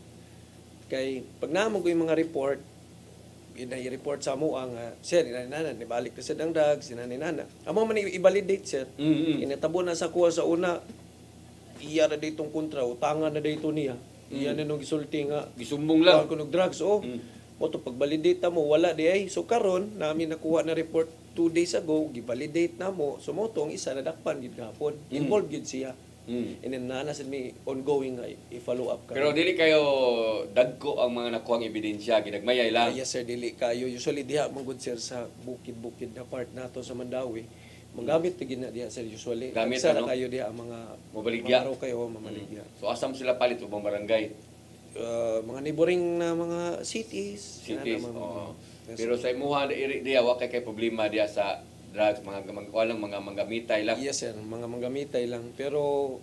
kay pag naamo ko yung mga report i-report sa mo ang sir, inanana, nibalik na siya ng drugs, inanana. Amo man i-validate sir. Inatabo na sa kuha sa una, iya na ditong kontra, utangan na dito niya. Iya na nung gisulti nga. Gisumbong lang. Kunog drugs, mo to pag-validate na mo, wala di ay. So karon namin nakuha na report 2 days ago, gi-validate na mo. So mo to, ang isa nadakpan, gid gapon. Involved gid siya. And then nanas may ongoing i-follow up ka. Pero dili kayo dagko ang mga nakuhang ebidensya, ginagmayay lang. Yes sir, dili kayo. Usually diha mangud sir sa bukid-bukid na part nato sa Mandawi. Magamit tigin na diha sir usually. Gamit na ano? kayo diha ang mga Mabaligya. Araw kayo mamaligya. So asam sila palit ubang barangay? Mga neighboring na mga cities. Cities. Na, Oo. Yes, Pero sa imuha diya wa kay problema diya sa drugs, mga walang mga manggamitay lang. Yes sir, mga manggamitay lang. Pero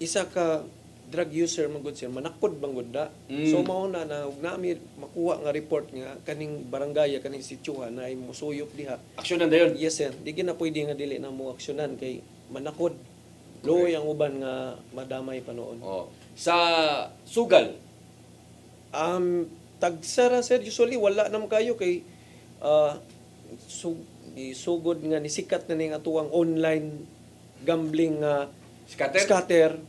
isa ka drug user man gud sir manakod bang gud da. So mao na ug nami makuha nga report nga kaning barangay kaning sityohan na ay musuyop diha. Aksyonan dayon. Yes sir, di na pwede nga dili na mo aksyonan kay manakod. Luoy ang uban nga madamay pa noon. Oh. Sa sugal, tagsara sir usually wala nam kayo kay isugod nga nisikat na ning atuang online gambling scatter.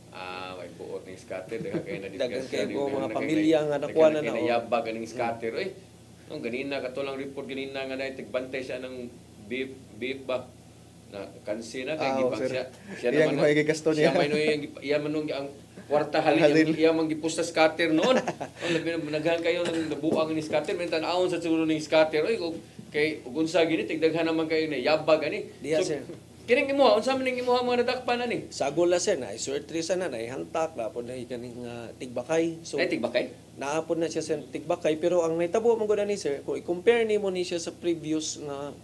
May buot ning scatter daghang kay na Daghang discuss. kayo mga pamilya nga nakuha na Yabag aning scatter. Ay, ganina katulang report ganina nga na tigbantay siya ng beef ba na kansi na kay gipang siya naman siya may iya man ang kwarta halin iya man gipusta scatter noon. Naghan kayo ng nabuang ni scatter mentan aon sa siguro ning scatter. Ay kay unsa gini tigdaghan naman kayo ni yabag ani. So, kining imuha unsa man ning imuha mga nadakpan ani? Sagol la sir na isurtrisa na hantak na pod na kaning tigbakay. So ay tigbakay. Naapod na siya sa tigbakay pero ang naitabo man gud ni sir kung i-compare nimo ni siya sa previous nga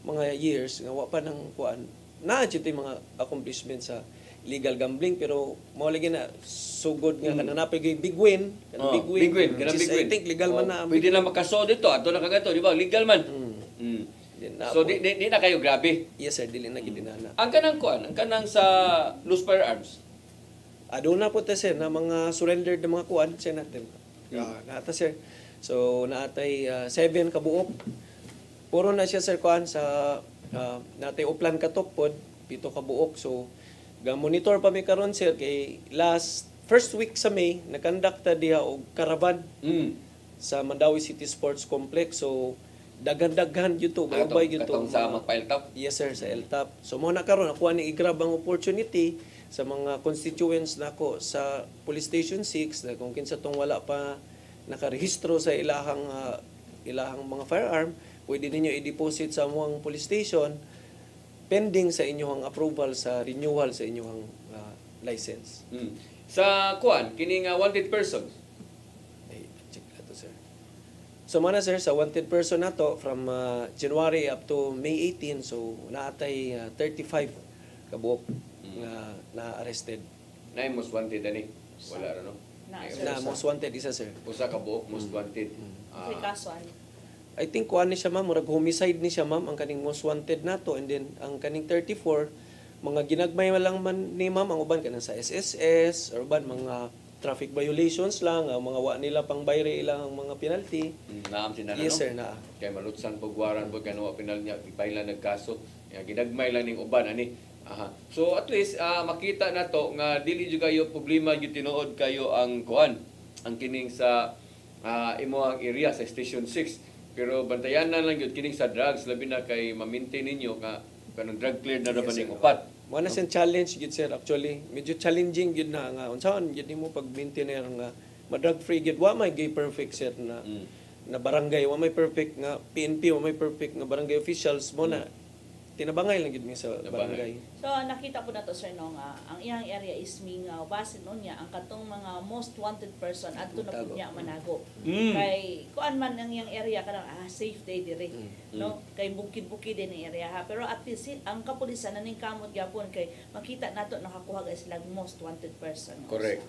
mga years nga wa pa nang kuan na mga accomplishments sa illegal gambling pero mao lagi na sugod nga kananapay big win big win I think legal man na pwede na makaso dito ato na kagato di ba legal man. So di na kayo grabe. Yes sir, dili na gid dinana. Ang kanang kuan ang kanang sa loose firearms aduna po ta sir na mga surrendered na mga kuan sir natin. Nata sir. So naatay 7 ka buok. Puro na siya sir kuan sa natay uplan katop pod 7 ka buok. So ga monitor pa mi karon sir kay first week sa May nakandakta diha og caravan sa Mandawi City Sports Complex. So daghan-daghan YouTube ubay YouTube sa Magpa-Eltap. Yes sir, sa Eltap. So mo na karon ako ni i-grab ang opportunity sa mga constituents nako sa Police Station 6 na kung kinsa tong wala pa nakarehistro sa ilahang mga firearm, pwede ninyo i-deposit sa among police station pending sa inyong approval sa renewal sa inyong license. Sa kuan kining wanted person. Check nato sir. So mana sir sa wanted person nato from January up to May 18 so naatay 35 kabuok nga na-arrested. Na most wanted ani. Wala ra no. Na most wanted isa sir. Usa ka buok most wanted. Kaso ani. I think kuan ni siya ma'am, murag homicide ni siya ma'am ang kaning most wanted nato and then ang kaning 34 mga ginagmay lang man ni ma'am ang uban kanang sa SSS or uban mga traffic violations lang, ang mga wa nila pang bayre ilang mga penalty. Naam sinana yes, no? sir, naa. Kay malutsan pagwaran po kay wa penal niya ipailan nagkaso. Ginagmay lang ning uban ani. So at least makita na to nga dili jud kayo problema gyud tinuod kayo ang kuan ang kining sa imo ang area sa Station 6 pero bantayan na lang gyud kining sa drugs labi na kay ma-maintain ninyo nga kanang drug cleared na raman ning upat. Mo na siyang challenge gyud sir actually medyo challenging gyud na nga unsaon gyud nimo pag maintain nga ma-drug free gyud wa may gay perfect sir na na barangay wa may perfect nga PNP wa may perfect nga barangay officials mo na tinabangay lang gid mi sa barangay. So nakita po na to sir no nga ang iyang area is ming base no niya ang katong mga most wanted person adto na pud niya manago. Kay kuan man ang iyang area kanang safe day dire no kay bukid-bukid din ang area ha pero at least ang kapulisan naning kamot gyapon kay makita nato nakakuha guys lang most wanted person. Correct.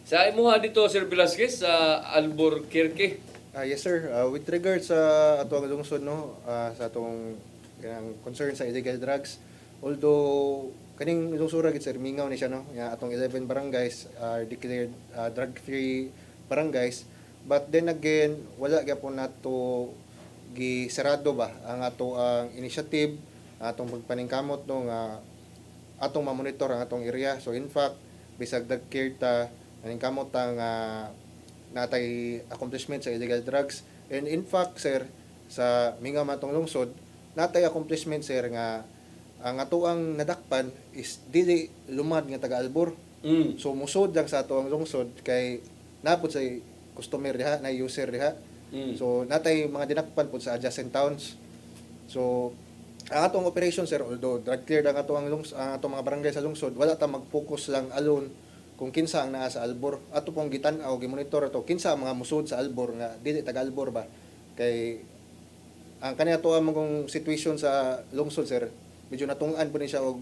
Sa imuha dito Sir Velasquez sa Albuquerque. Yes sir, with regards sa ato ang lungsod no sa atong kanang concern sa illegal drugs although kaning lungsura gid sir mingaw ni siya no nga atong 11 barangays are declared drug free barangays but then again wala gyapon nato gisarado ba ang ato ang initiative atong pagpaningkamot no nga atong ma-monitor ang atong area so in fact bisag dagkir ta paningkamot ang natay accomplishment sa illegal drugs and in fact sir sa mingaw matong lungsod natay accomplishment sir nga ang ato ang nadakpan is dili lumad nga taga Albor. So musod lang sa ato ang lungsod kay napod sa customer diha na user diha. So natay mga dinakpan pud sa adjacent towns. So ang atong operation sir although drug clear ang ato ang atong mga barangay sa lungsod wala ta mag-focus lang alone kung kinsa ang naa sa Albor. Ato pong gitan-aw gi-monitor ato kinsa ang mga musud sa Albor nga dili taga Albor ba kay ang kaniya to among situation sa lungsod sir medyo natungan po ni siya og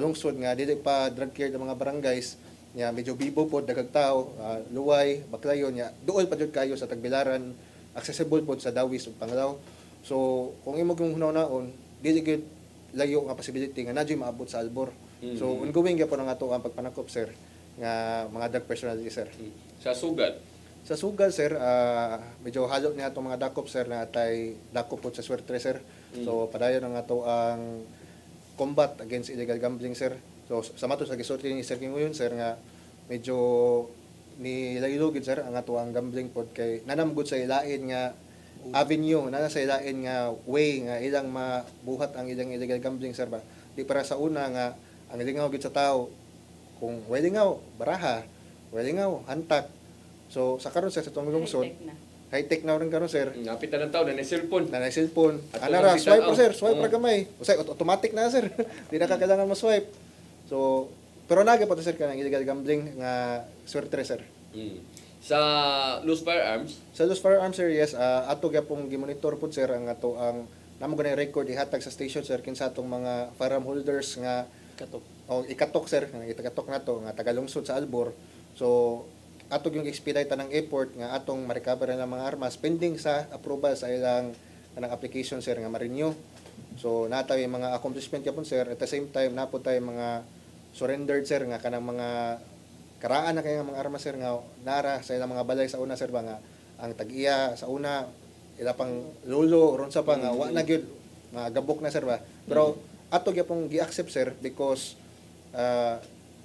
lungsod nga dili pa drug cleared ang mga barangays nya medyo bibo po dagag tao, luway, baklayon nya duol pa jud kayo sa Tagbilaran, accessible po sa Dawis ug Panglao. So kung imo kung hunaw-naon, dili gyud layo nga possibility nga nadyo maabot sa Albor. So ongoing gyapon ang ato ang pagpanakop sir nga mga drug personality sir. Sa sugat. Sa sugal sir, medyo halo niya itong mga dakop sir na atay dakop po sa swerte sir. So padayon ang ato ang combat against illegal gambling sir. So sa mato sa gisulti ni Sir Kinguyon sir nga medyo nilailugid sir ang ato ang gambling pod kay nanamgud sa ilain nga avenue, nana sa ilain nga way nga ilang mabuhat ang ilang illegal gambling sir ba. Di para sa una nga ang lingaw gid sa tao kung lingaw, baraha, lingaw, hantak. So sa karon sir sa tong lungsod, high-tech na rin karon sir. Napit na ng tao na cellphone. Na cellphone. Anara swipe po sir, swipe ra gamay. Usay automatic na sir. Di na ka kailangan mo-swipe. So pero naga pa to sir kanang illegal gambling nga swerte sir. Sa loose firearms? Sa loose firearms sir, yes, ato gyapong gimonitor pud sir ang ato ang namo ganay record ihatag sa station sir kinsa atong mga firearm holders nga katok. O ikatok sir, nga ikatok nato nga tagalungsod sa Albor. So ato yung expedite ng airport nga atong ma-recover ng mga armas pending sa approval sa ilang kanang application sir nga ma-renew. So natay mga accomplishment gyapon sir, at the same time napo tay mga surrendered sir nga kanang mga karaan na kay nga mga armas sir nga nara sa ilang mga balay sa una sir ba nga ang tag-iya sa una ila pang lolo ron sa pa nga wa na gyud nga gabok na sir ba. Pero ato gyapong gi-accept sir because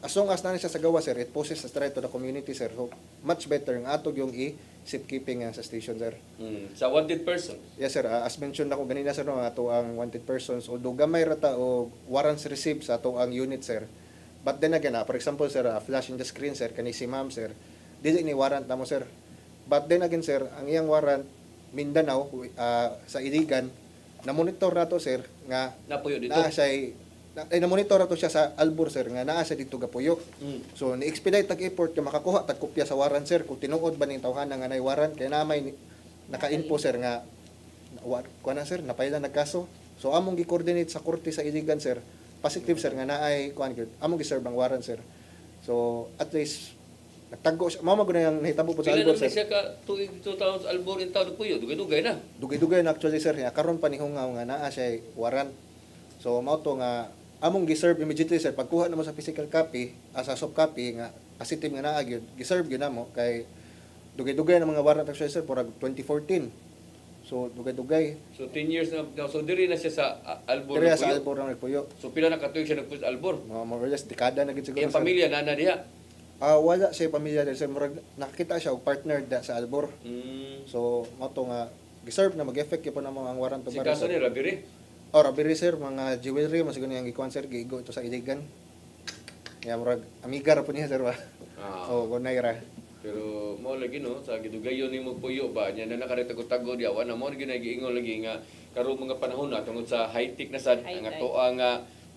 as long as na siya sa gawa sir, it poses a threat to the community sir. So much better nga ato yung i-safekeeping sa station sir. Sa wanted person? Yes sir, as mentioned ako ganina sir no, ato ang wanted persons although gamay rata o warrants received sa ato ang unit sir. But then again, for example sir, flash in the screen sir kani si ma'am sir, dili ni warrant namo sir. But then again sir, ang iyang warrant Mindanao sa Iligan na monitor nato sir nga napuyo dito. Na-monitor nato siya sa Albor sir nga naa siya dito gapuyo. So ni-expedite tag airport nga makakuha tag kopya sa warrant sir kung tinuod ba ning tawhan nga nay warrant kay na may naka-info sir nga kuha na sir napailan nagkaso. So among gi-coordinate sa korte sa Iligan sir, positive sir nga naay kuan gyud among gi-serve ang warrant sir. So at least nagtago siya mao magud yang nahitabo po sa Albor sir. Siya ka tuig 2000 Albor in taon puyo dugay-dugay na. Dugay-dugay na actually sir nga karon pa ni hungaw nga naa siya warrant. So mao to nga among gi-serve immediately sir pagkuha namo sa physical copy sa soft copy nga positive nga naa gyud gi-serve gyud namo kay dugay-dugay na mga warrant actually sir porag 2014. So dugay-dugay. So 10 years na so diri na siya sa Albor. Diri sa Albor na nagpuyo. So pila na katuig siya nagpuyo sa Albor? More or less dekada na gid siguro. Yung pamilya na diha. Wala siya pamilya dahil sir murag nakakita siya og partner sa Albor. So mao to nga gi-serve na mag-effect gyapon namo ang warrant si kaso ni robbery. Robbery sir, mga jewelry mas gani ang gikuan sir giigo ito sa Iligan. Ya murag amiga ra po niya sir ba. Gunay ra. Pero mo lagi no sa gidugayon nimo puyo ba nya na nakaritago-tago di awan na mo gyud giingon lagi nga karon mga panahon na tungod sa high-tech na sad ang ato ang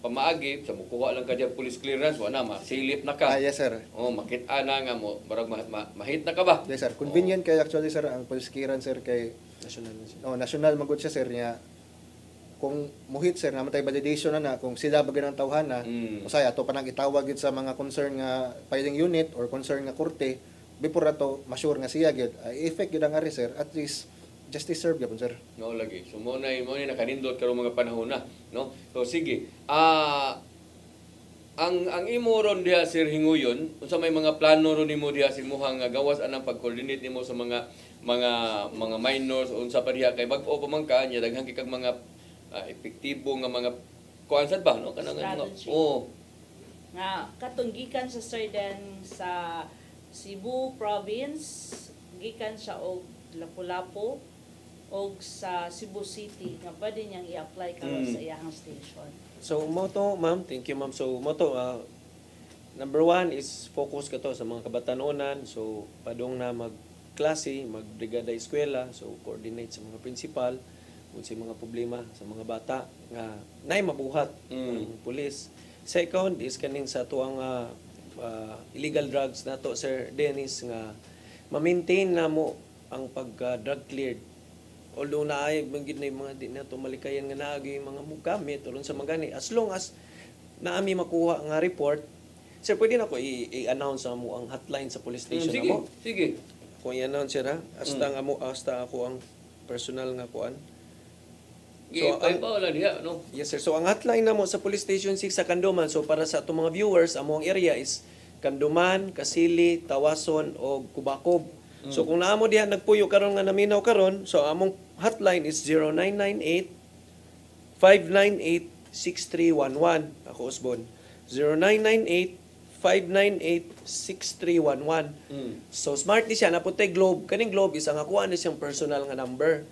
pamaagi sa mukuha lang ka diya police clearance wa na masilip na ka. Yes sir. Makit-a na nga mo barag mahit na ka ba? Yes sir. Convenient kay actually sir ang police clearance sir kay national magud siya sir niya. Kung muhit sir namatay validation na kung sila bagay ng tawhana usay ato pa nang itawag gid sa mga concern nga filing unit or concern nga korte before ato ma-sure nga siya gyud effect gyud ang ari sir at least justice served gyapon sir. No lagi. So mo na nakanindot karon mga panahon na, no? So sige. Ang imo ron diha sir Hinguyon, unsa may mga plano ron nimo diha sa imong gawas anang pag-coordinate nimo sa mga minors unsa pa diha kay bag-o pa man ka nya daghang kay kag mga epektibo nga mga kuan sad ba no kanang nga nga katunggikan sa Sarden sa Cebu province gikan siya og Lapu-Lapu og sa Cebu City nga pwede niyang i-apply karon sa iyang station. So mo to ma'am, thank you ma'am. So mo to number 1 is focus ka to sa mga kabatanunan. So padung na magklase, magbrigada eskwela, so coordinate sa mga principal kung sa mga problema sa mga bata nga nay mabuhat ng pulis. Second is kaning sa tuang illegal drugs nato Sir Dennis nga ma-maintain na mo ang pag-drug cleared. Although naay manggid na yung mga di nato malikayan nga naagi mga mugamit ulun sa magani as long as naami makuha nga report Sir, pwede na ko i-announce mo ang hotline sa police station Sige, mo. sige. Kung i-announce sir ha, hasta ako ang personal nga kuan. So, wala diha, no? Yes sir. So ang hotline namo sa Police Station 6 sa Kanduman, so para sa atong mga viewers, among area is Kanduman, Kasili, Tawason o Kubakob. So kung naamo diha nagpuyo karon nga naminaw karon, so among hotline is 0998 598 6311. Ako Osbon. 0998-598-6311. So smart di siya, naputay Globe. Kaning Globe is ang akuan ni siyang personal nga number.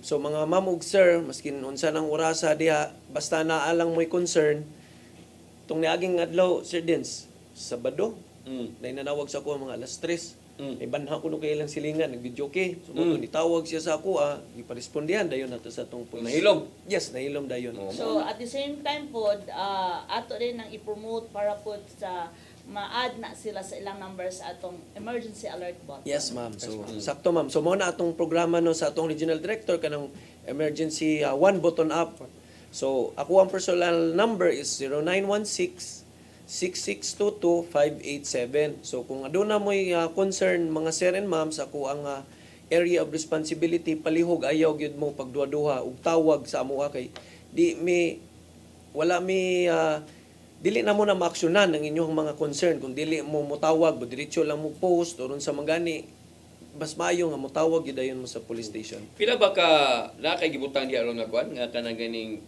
So mga ma'am ug sir, maskin unsa nang orasa diha, basta naalang mo'y concern, tong niaging adlaw, Sir Dins, Sabado, na nanawag sa ako mga alas 3. Ibanha ko no kay ilang silingan, nag-video okay. So nitawag siya sa ako, iparespondihan dayon nato sa tong police. Nahilom? Yes, nahilom dayon. So at the same time po, ato rin nang i-promote para po sa ma-add na sila sa ilang numbers atong emergency alert button. Yes, ma'am. So sakto ma'am. So mo na atong programa no sa atong regional director kanang emergency one button up. So ako ang personal number is 0916-6622-587. So kung aduna mo'y concern mga sir and ma'ams, ako ang area of responsibility, palihog ayaw gyud mo pagduha-duha ug tawag sa amuha kay dili na mo na maaksyonan ang inyong mga concern. Kung dili mo motawag, diretso lang mo post o sa magani, mas maayo nga motawag gyud dayon mo sa police station. Pila ba ka nakay-gibutang di aron nga kuan nga kanang ganing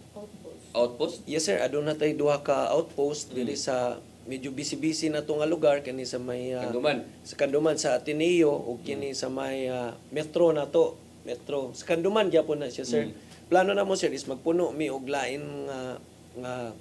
outpost? Yes sir, aduna tay duha ka outpost diri sa medyo busy-busy na to nga lugar kani sa may Kanduman. Sa Kanduman sa Ateneo ug kini sa may metro na to. Metro sa Kanduman gyapon na siya sir. Plano na mo sir is magpuno mi og lain nga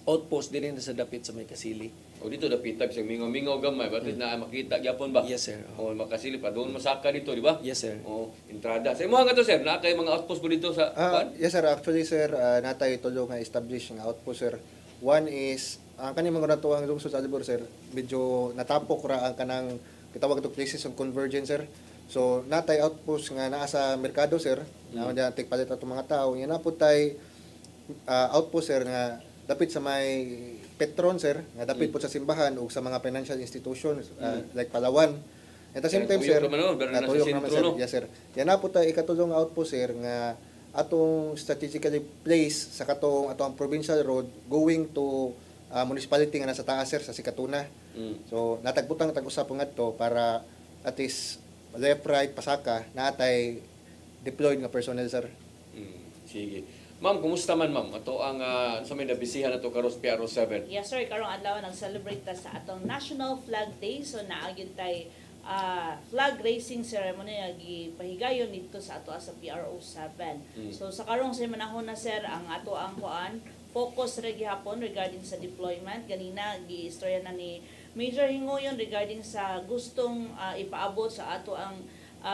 outpost diri sa dapit sa may Kasili. O dito dapitag sa mingaw-mingaw gamay, batit na makita gyapon ba? Yes sir. O makasili pa doon masaka dito, di ba? Yes sir. O entrada. Sa imo nga to sir, na kay mga outpost mo dito sa kuan? Yes sir, actually sir, natay tulo nga establish nga outpost sir. One is ang kaning mga natuang lungsod sa Alibor sir, medyo natapok ra ang kanang kitawag to places of convergence sir. So natay outpost nga naa sa merkado sir, na diyan tigpalit atong mga tao. Yan na po tay outpost sir nga dapit sa may Petron sir, nga dapit po sa simbahan o sa mga financial institutions like Palawan. At the same time sir, natuyok naman sir. Yes sir. Yan na po tayo ikatulong outpost sir nga atong strategically placed sa atong provincial road going to municipality nga nasa taas sir sa Sikatuna. So natagputang tag-usap ngadto para at least left right pasaka natay deployed nga personnel sir. Sige. Ma'am, kumusta man ma'am? Ato ang sa may nabisihan ato karos PRO 7. Yes sir, karong adlaw nag-celebrate ta sa atong National Flag Day. So naagid tay flag raising ceremony nga gipahigayon dito sa ato sa PRO 7. So sa karong sa manahon na sir, ang ato ang kuan focus ra gihapon regarding sa deployment. Ganina gi-istorya na ni Major Hingoyon regarding sa gustong ipaabot sa ato ang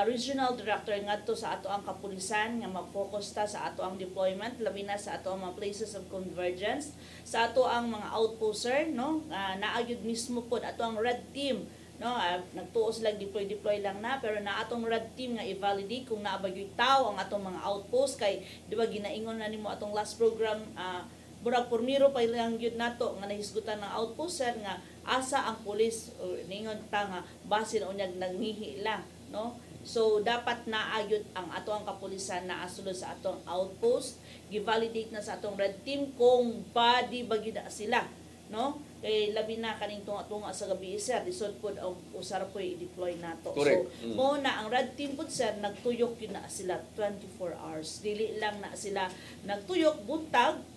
regional director ngadto sa ato ang kapulisan nga mag-focus ta sa ato ang deployment labi na sa ato ang mga places of convergence, sa ato ang mga outposter no, naagid mismo pod ato ang red team no, nagtuos lang deploy lang na, pero na atong red team nga i-validate kung naabagyoy tao ang atong mga outpost kay di ba ginaingon na nimo atong last program, murag pormiro pa lang gyud nato nga nahisgutan ng outpost sir nga asa ang pulis ningon ta nga basin unyag nagnihi lang no. So dapat naayod ang ato ang kapulisan na asulod sa atong outpost, gi-validate na sa atong red team kung body bagid sila no. Kay labi na kaning tunga-tunga sa gabi sir, lisod pod ang usar po i-deploy nato. Correct. So mo na ang red team pod sir nagtuyok yun na sila 24 hours. Dili lang na sila nagtuyok buntag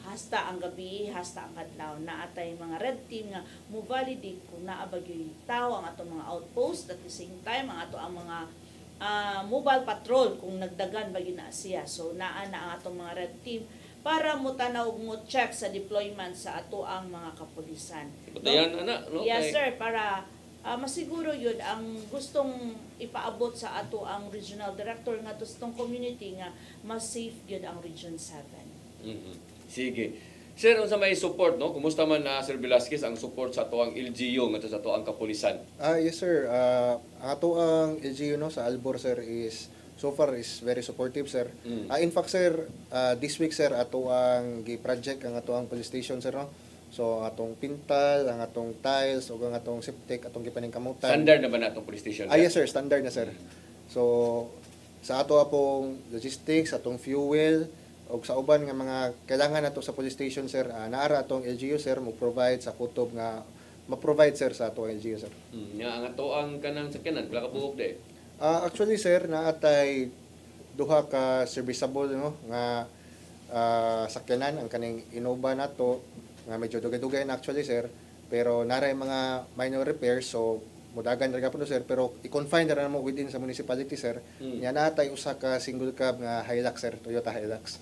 hasta ang gabi, hasta ang adlaw. Naatay mga red team nga mo validate kung naabagyoy tao ang atong mga outpost, at the same time ang ato ang mga mobile patrol kung nagdagan bagi na siya. So naa na ang atong mga red team para mo tanaw mo check sa deployment sa ato ang mga kapulisan. Patayan ana no. Yes sir, para masiguro yun ang gustong ipaabot sa ato ang regional director nga tong community nga mas safe yun ang Region 7. Sige. Sir, sa may support, no? Kumusta man na Sir Velasquez ang support sa ato ang LGU nga sa ato ang kapulisan? Yes sir. Ang ato ang LGU no sa Albor sir is so far is very supportive sir. In fact sir, this week sir ato ang gi-project ang ato ang police station sir no. So atong pintal, ang atong tiles ug ang atong septic atong gipaningkamutan. Standard na ba na itong police station? Yes sir, standard na sir. So sa ato apong logistics, atong fuel ug sa uban nga mga kailangan nato sa police station sir, naara atong LGU sir mo provide sa kutob nga ma-provide sir sa atong LGU sir. Nga ang ato ang kanang sakyanan, wala ka buhok de. Actually sir, naatay duha ka serviceable no nga sakyanan ang kaning Innova nato nga medyo dugay-dugay na actually sir, pero naray mga minor repairs so mudagan ra gyapon sir, pero i-confine ra mo within sa municipality sir. Nya natay usa ka single cab nga Hilux sir, Toyota Hilux.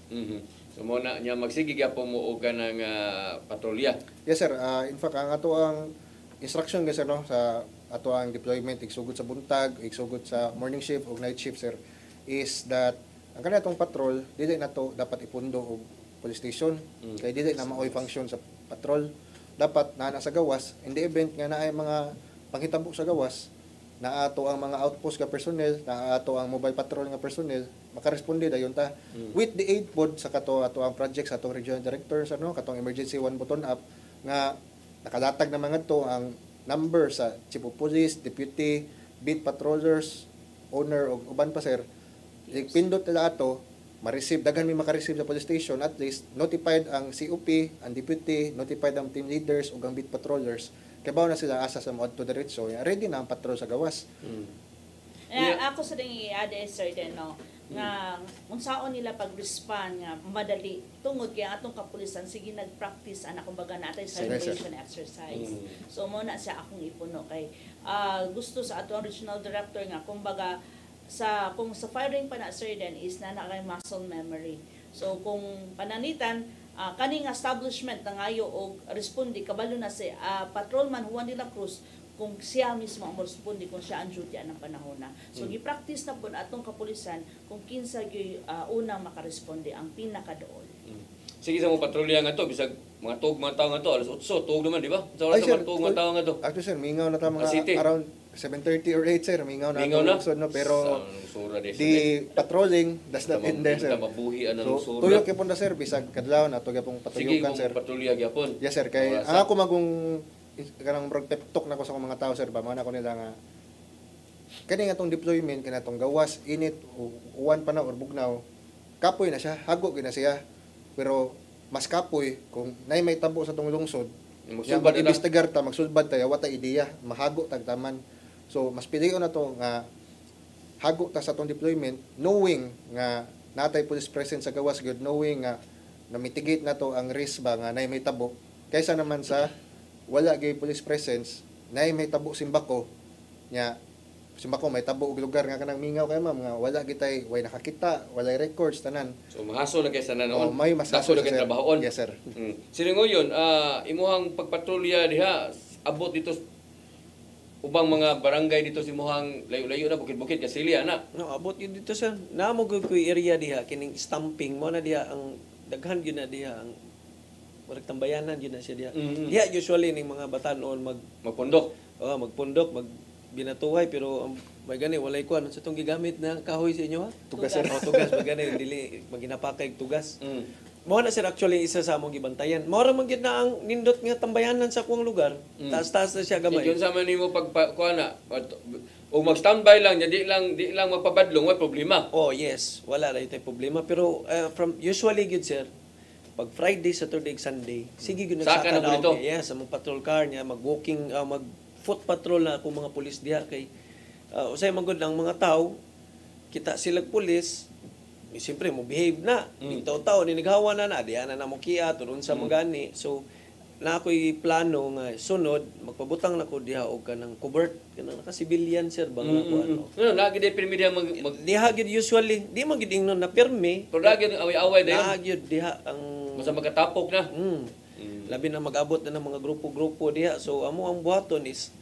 So mo na nya magsige gyapon mo og kanang patrolya. Yes sir, in fact ang ato ang instruction guys sir no sa ato ang deployment igsugod sa buntag, igsugod sa morning shift ug night shift sir is that ang kanatong patrol dili nato dapat ipundo og police station kay dili na maoy function sa patrol. Dapat naa sa gawas in the event nga naay mga panghitabo sa gawas, naa ato ang mga outpost nga personnel, naa ato ang mobile patrol nga personnel makaresponde dayon ta with the aid pod sa kato ato ang project sa atong regional director sa no katong emergency one button up nga nakalatag na mga to ang number sa chief of police, deputy, beat patrollers, owner o uban pa sir. Pindot nila ato ma-receive, daghan may maka-receive sa police station, at least notified ang COP, ang deputy, notified ang team leaders ug ang beat patrollers. Kaya ba na sila asa sa moad to diretso, ready na ang patrol sa gawas. Ako sa ding i-add sir din no nga unsaon nila pag-respond nga madali tungod kay atong kapulisan sige nag-practice ana kumbaga natay celebration exercise. So mo na siya akong ipuno kay gusto sa atong regional director nga kumbaga kung sa firing pa na sir din is na kay muscle memory. So kung pananitan kaning establishment na ngayo og respondi kabalo na si patrolman Juan de la Cruz kung siya mismo ang respondi kung siya ang duty ng panahon na. So gi-practice na pud atong kapulisan kung kinsa gyud unang makaresponde ang pinakadool. Sige sa mo patrolya nga to bisag mga tug mga tawo nga to alas 8 tug naman di ba? Sa oras mga tug mga tawo nga to. Actually sir, mingaw na ta mga around 7:30 or 8 sir, mingaw na no pero di patrolling does not end there sir. So tuyo kay punda sir bisag kadlaw na to gyapon patuyukan sir. Sige patrolya gyapon. Yes sir, kay ako magong kanang pep talk na ko sa mga tao sir ba man ako nila nga kani nga tong deployment kana tong gawas init uwan pa na or bugnaw kapoy na siya, hago gina siya. Pero mas kapoy kung nay may tabo sa tong lungsod, mag-investigar ta, magsulbad ta, wata ideya, mahago tagtaman. So mas pilion na to nga hago ta sa tong deployment knowing nga natay police presence sa gawas good, knowing nga na mitigate na to ang risk ba nga nay may tabo kaysa naman sa wala gay police presence nay may tabo simbako nya simbako may tabo og lugar nga kanang mingaw kay ma'am nga wala gitay way nakakita walay records tanan. So mahaso na kay sa nanon. May mahaso na kay trabahon. Yes sir. Siringoyon imuhang pagpatrolya diha abot dito ubang mga barangay dito si muhang layo-layo na bukid-bukid Kasilya na. No, abot yun dito sir. Namo gyud kuy area diha kining stamping mo na diha ang daghan gyud na diha ang murag tambayanan gyud na siya diha. Diha usually ning mga batanon magpundok. Magpundok, binatuhay pero may gani walay kuan sa tong gigamit na kahoy sa inyo ha. Tugas sir. Tugas magani dili maginapakay tugas. Mao na sir actually isa sa among gibantayan. Mao ra man gyud na ang nindot nga tambayanan sa kuang lugar. Taas-taas na siya gamay. Yun sa man nimo pagkuana o mag-standby lang di lang magpabadlong way problema. Oh yes, wala ra tay problema pero from usually gyud sir pag Friday, Saturday, Sunday, sige gyud saka na dito. Yes, sa mga patrol car niya mag-walking mag-foot patrol na ako mga pulis diha kay usay man gud ang mga tao kita silag pulis siyempre mo behave na taw-taw ni naghawa na diha na mo kiya turon sa magani. So na ako'y plano nga sunod magpabutang nako diha og kanang covert kanang naka-civilian sir ba nga ano. No, lagi day permi diha diha gid usually di man gid ingnon na permi. Pero lagi away-away dayon. Lagi diha ang basta magkatapok na. Labi na mag-abot na ng mga grupo-grupo diha. So amo ang buhaton is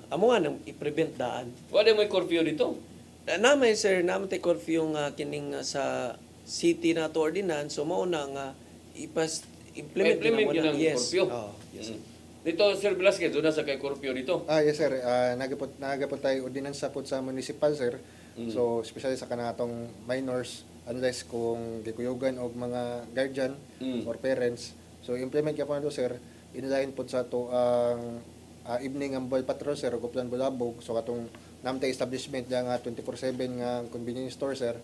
amo nga nang i-prevent daan. Wala may curfew dito. Namay sir, naman tay curfew nga kining sa city na to ordinance. So mao na nga implement ng yes. Curfew. Yes. Dito Sir Velasquez, doon na sa kay curfew dito. Yes sir, nagapot tayo ordinansa po sa municipal sir. So especially sa kanatong minors unless kung gikuyogan og mga guardian or parents So implement kaya po na to, sir, inline po sa to ang evening ang boy patrol, sir, Guplan Bulabog. So katong namtay establishment nga 24/7 nga convenience store, sir.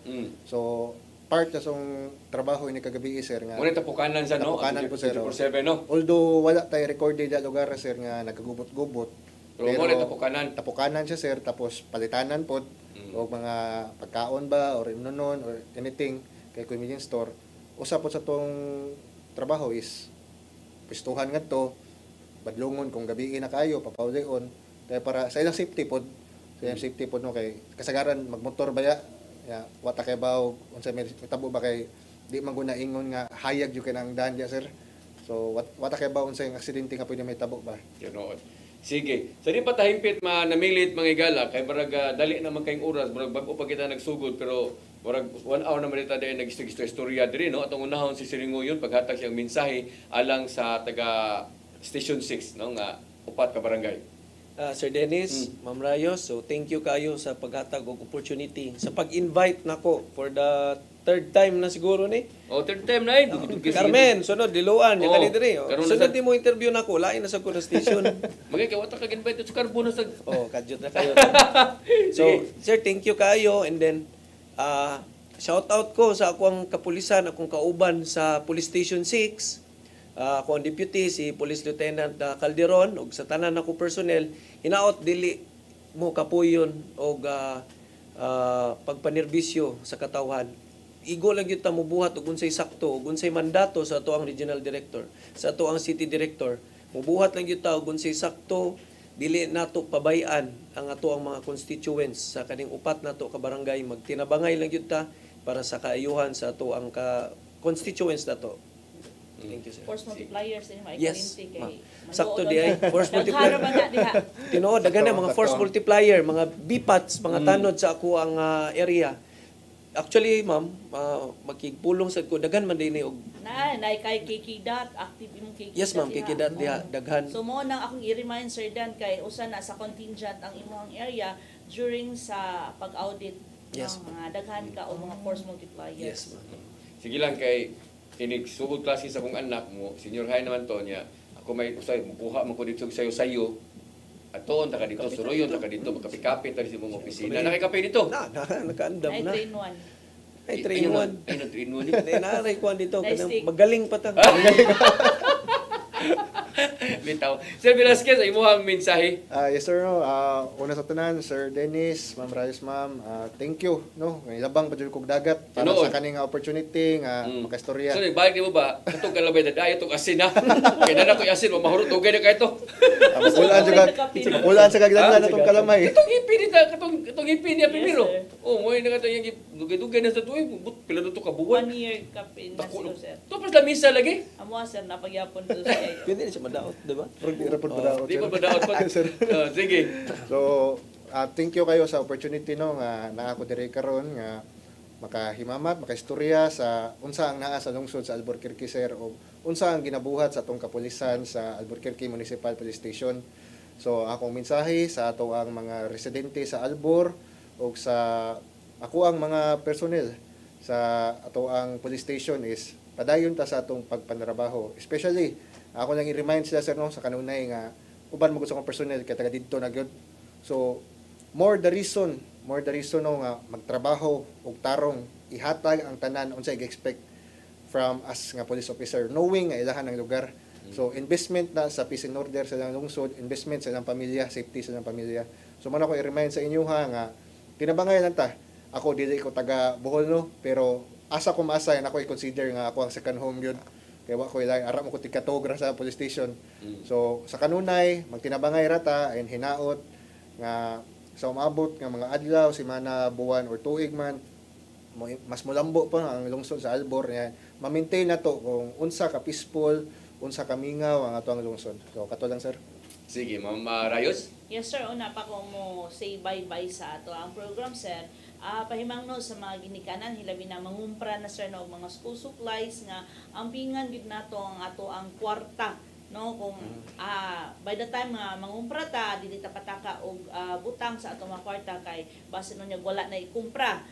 So part na song trabaho ini kagabi, sir, nga Muna tapukanan sa no? tapukanan po, sir. 24/7 no? Although wala tayo recorded na lugar, sir, nga nagagubot-gubot. Pero muna tapukanan. Tapukanan siya, sir, tapos palitanan po o mga pagkaon ba or imnonon or anything kay convenience store. Usa po sa tong trabaho is pistuhan nga to, badlungon kung gabi na kayo, papaulion. Kaya para sa ilang safety pod, no, kay kasagaran magmotor ba ya wata kay baw unsa may tabo ba kay di man guna ingon nga hayag jud kay nang daan dia, sir. So wata kay baw unsa yung aksidente nga pwede may tabo ba. Ganoon. Sige. Sa di pa tahimpit namilit mga igala kay barag dali naman kayong oras, barag bag-o pa kita nagsugod pero barag 1 hour naman dito dahil nag-istorya diri no atong unahon si Siringoyon paghatag siyang mensahe alang sa taga Station 6 no nga upat ka barangay. Sir Dennis, Ma'am Rayos, so thank you kayo sa paghatag og opportunity sa pag-invite nako for the third time na siguro ni. Third time na Carmen, sunod diluan ya kali diri. Sunod mo interview nako, lain na sa kuno station. Magay kay wata ka invite sa Carbono sa kadyot na kayo. So, sir, thank you kayo and then shout out ko sa akong kapulisan, akong kauban sa Police Station 6. Ako ang deputy, si Police Lieutenant Calderon, ug sa tanan ako personnel, hinaot dili mo kapuyon og pagpanerbisyo sa katawhan. Igo lang yun ta mubuhat og unsay sakto, og unsay mandato sa ato ang regional director, sa ato ang city director. Mubuhat lang yun ta og unsay sakto, dili nato pabayan ang ato ang mga constituents sa kaning upat nato ka barangay, magtinabangay lang yun ta para sa kaayuhan sa ato ang constituents nato. Thank you, sir. Force multipliers din may yes, kay sakto di ay force multiplier. Tinuod dagan na mga force multiplier, mga BPATs, mga tanod sa ako ang area. Actually, ma'am, makigpulong sad ko dagan man dinhi og na kay Kikidat active imong Kikidat. Yes, ma'am, Kikidat diha daghan. So mo nang akong i-remind, Sir Dan, kay usa na sa contingent ang imong area during sa pag-audit yes, ng mga daghan ka o mga force multipliers. Yes, ma'am. Sige lang kay kinig sugod klase sa kong anak mo, senior high naman to niya. Ako may usay mukuha man ko dito sayo aton taka dito suroyon taka dito magkapit-kapit tali sa mong opisina. Nakikape dito. Nakaandam na. Ay 3-in-1. Ay 3-in-1. Naray kuan dito magaling pa ta. Bitaw. Sir Velasquez, ay muhang mensahe. Yes, sir, no. Una sa tanan, Sir Dennis, Ma'am Rayos, ma'am, thank you, no. May labang pa jud kog dagat para sa kaning opportunity nga makaistorya. So, balik mo ba? Katong kalabay na dayo itong asin ha. Kaya na ko asin, mahurot ugay na kayo ito. Makulaan sa kaglanlan na itong kalamay. Itong ipin niya, katong ipin niya primero. Oh, mo na katong yung dugay-dugay na sa tuwi. Pila na ito kabuwan. 1 year kapin na sila, sir. Tapos lamisa lagi. Amo, sir, napagyapon doon sa iyo. Pwede na siya madaot, di ba? Di pa madaot pa. Sige. So, thank you kayo sa opportunity no nga naa ko diri karon nga makahimamat, makaistorya sa unsa ang naa sa lungsod sa Albuquerque, sir, o unsa ang ginabuhat sa atong kapulisan sa Albuquerque Municipal Police Station. So, akong mensahe sa ato ang mga residente sa Albor o sa ako ang mga personnel sa ato ang police station is padayon ta sa atong pagpanrabaho. Especially, ako lang i-remind sila, sir, no, sa kanunay nga uban mo gusto kong personnel kaya taga dito na gyud. So, more the reason no nga magtrabaho og tarong ihatag ang tanan unsa i-expect from us nga police officer knowing nga ilahan ang lugar. So investment na sa peace and order sa ilang lungsod, investment sa ilang pamilya, safety sa ilang pamilya. So man ako i-remind sa inyo ha nga tinabangay lang ta. Ako dili ko taga Bohol no, pero asa ko maasay na ako i-consider nga ako ang second home gyud. Kaya wa ko ilay ara mo ko tigkatogra sa police station. So sa kanunay magtinabangay rata and hinaot nga sa umabot nga mga adlaw, semana, buwan or tuig man mas mulambo pa ang lungsod sa Albor niya. Ma-maintain na to kung unsa ka peaceful, unsa ka mingaw ang ato ang lungsod. So kato lang, sir. Sige, Ma'am Rayos. Yes, sir. Una pa ko mo say bye-bye sa ato ang program, sir. Pahimangno sa mga ginikanan, hilabi na mangumpra na, sir, na mga school supplies nga ang pingan gid nato ang ato ang kwarta, no, kung by the time mangumpra ta dili ta pataka og butang sa ato mga kwarta kay base no nya wala na ikumpra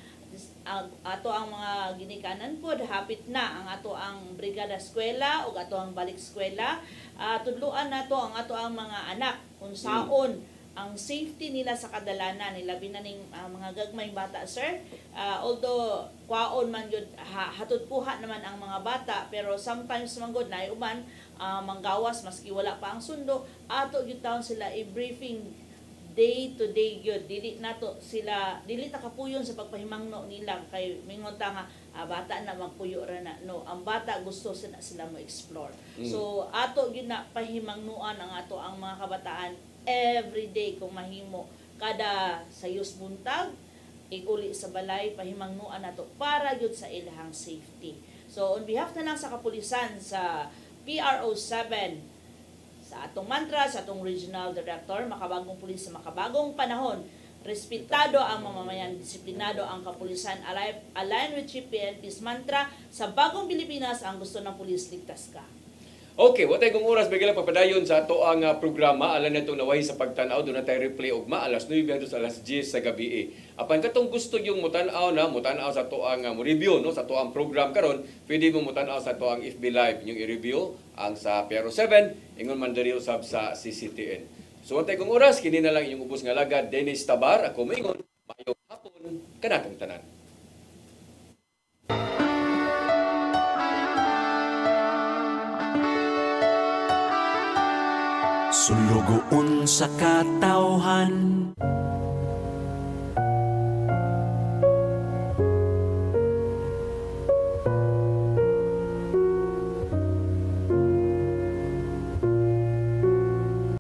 ato ang mga ginikanan pod hapit na ang ato ang brigada eskwela ug ato ang balik eskwela. Tudluan nato ang ato ang mga anak kung saon ang safety nila sa kadalanan nila binaning mga gagmay bata, sir. Although kwaon man yun hatod kuha naman ang mga bata, pero sometimes manggod na uban manggawas maski wala pa ang sundo, ato gyud taon sila i-briefing day to day yun. Dili nato sila, dili ta kapuyon sa pagpahimangno nila kay mingon ta nga bata na magpuyo ra na. No, ang bata gusto sila mo explore. So ato gyud na pahimangnuan ang ato ang mga kabataan every day kung mahimo kada sayos buntag iguli sa balay pahimangnuan nato para gyud sa ilahang safety. So on behalf na lang sa kapulisan sa PRO7 sa atong mantra, sa atong regional director, makabagong pulis sa makabagong panahon, respetado ang mamamayan, disiplinado ang kapulisan, align with Chief PNP's mantra, sa bagong Pilipinas, ang gusto ng pulis, ligtas ka. Okay, watay kong oras bigla papadayon sa ato ang programa. Alam na itong nawahi sa pagtanaw, doon na tayo replay ugma alas 9 hangtod sa alas 10 sa gabi. Apan katong gusto yung mutanaw sa ato ang review no sa ato ang program karon, pwede mo mutanaw sa ato ang FB Live yung i-review ang sa PRO7 ingon man diri usab sa CCTN. So watay kong oras kini na lang inyong ubos nga lagad Dennis Tabar, ako moingon mayong hapon kanatong tanan. Sulugoon sa katawhan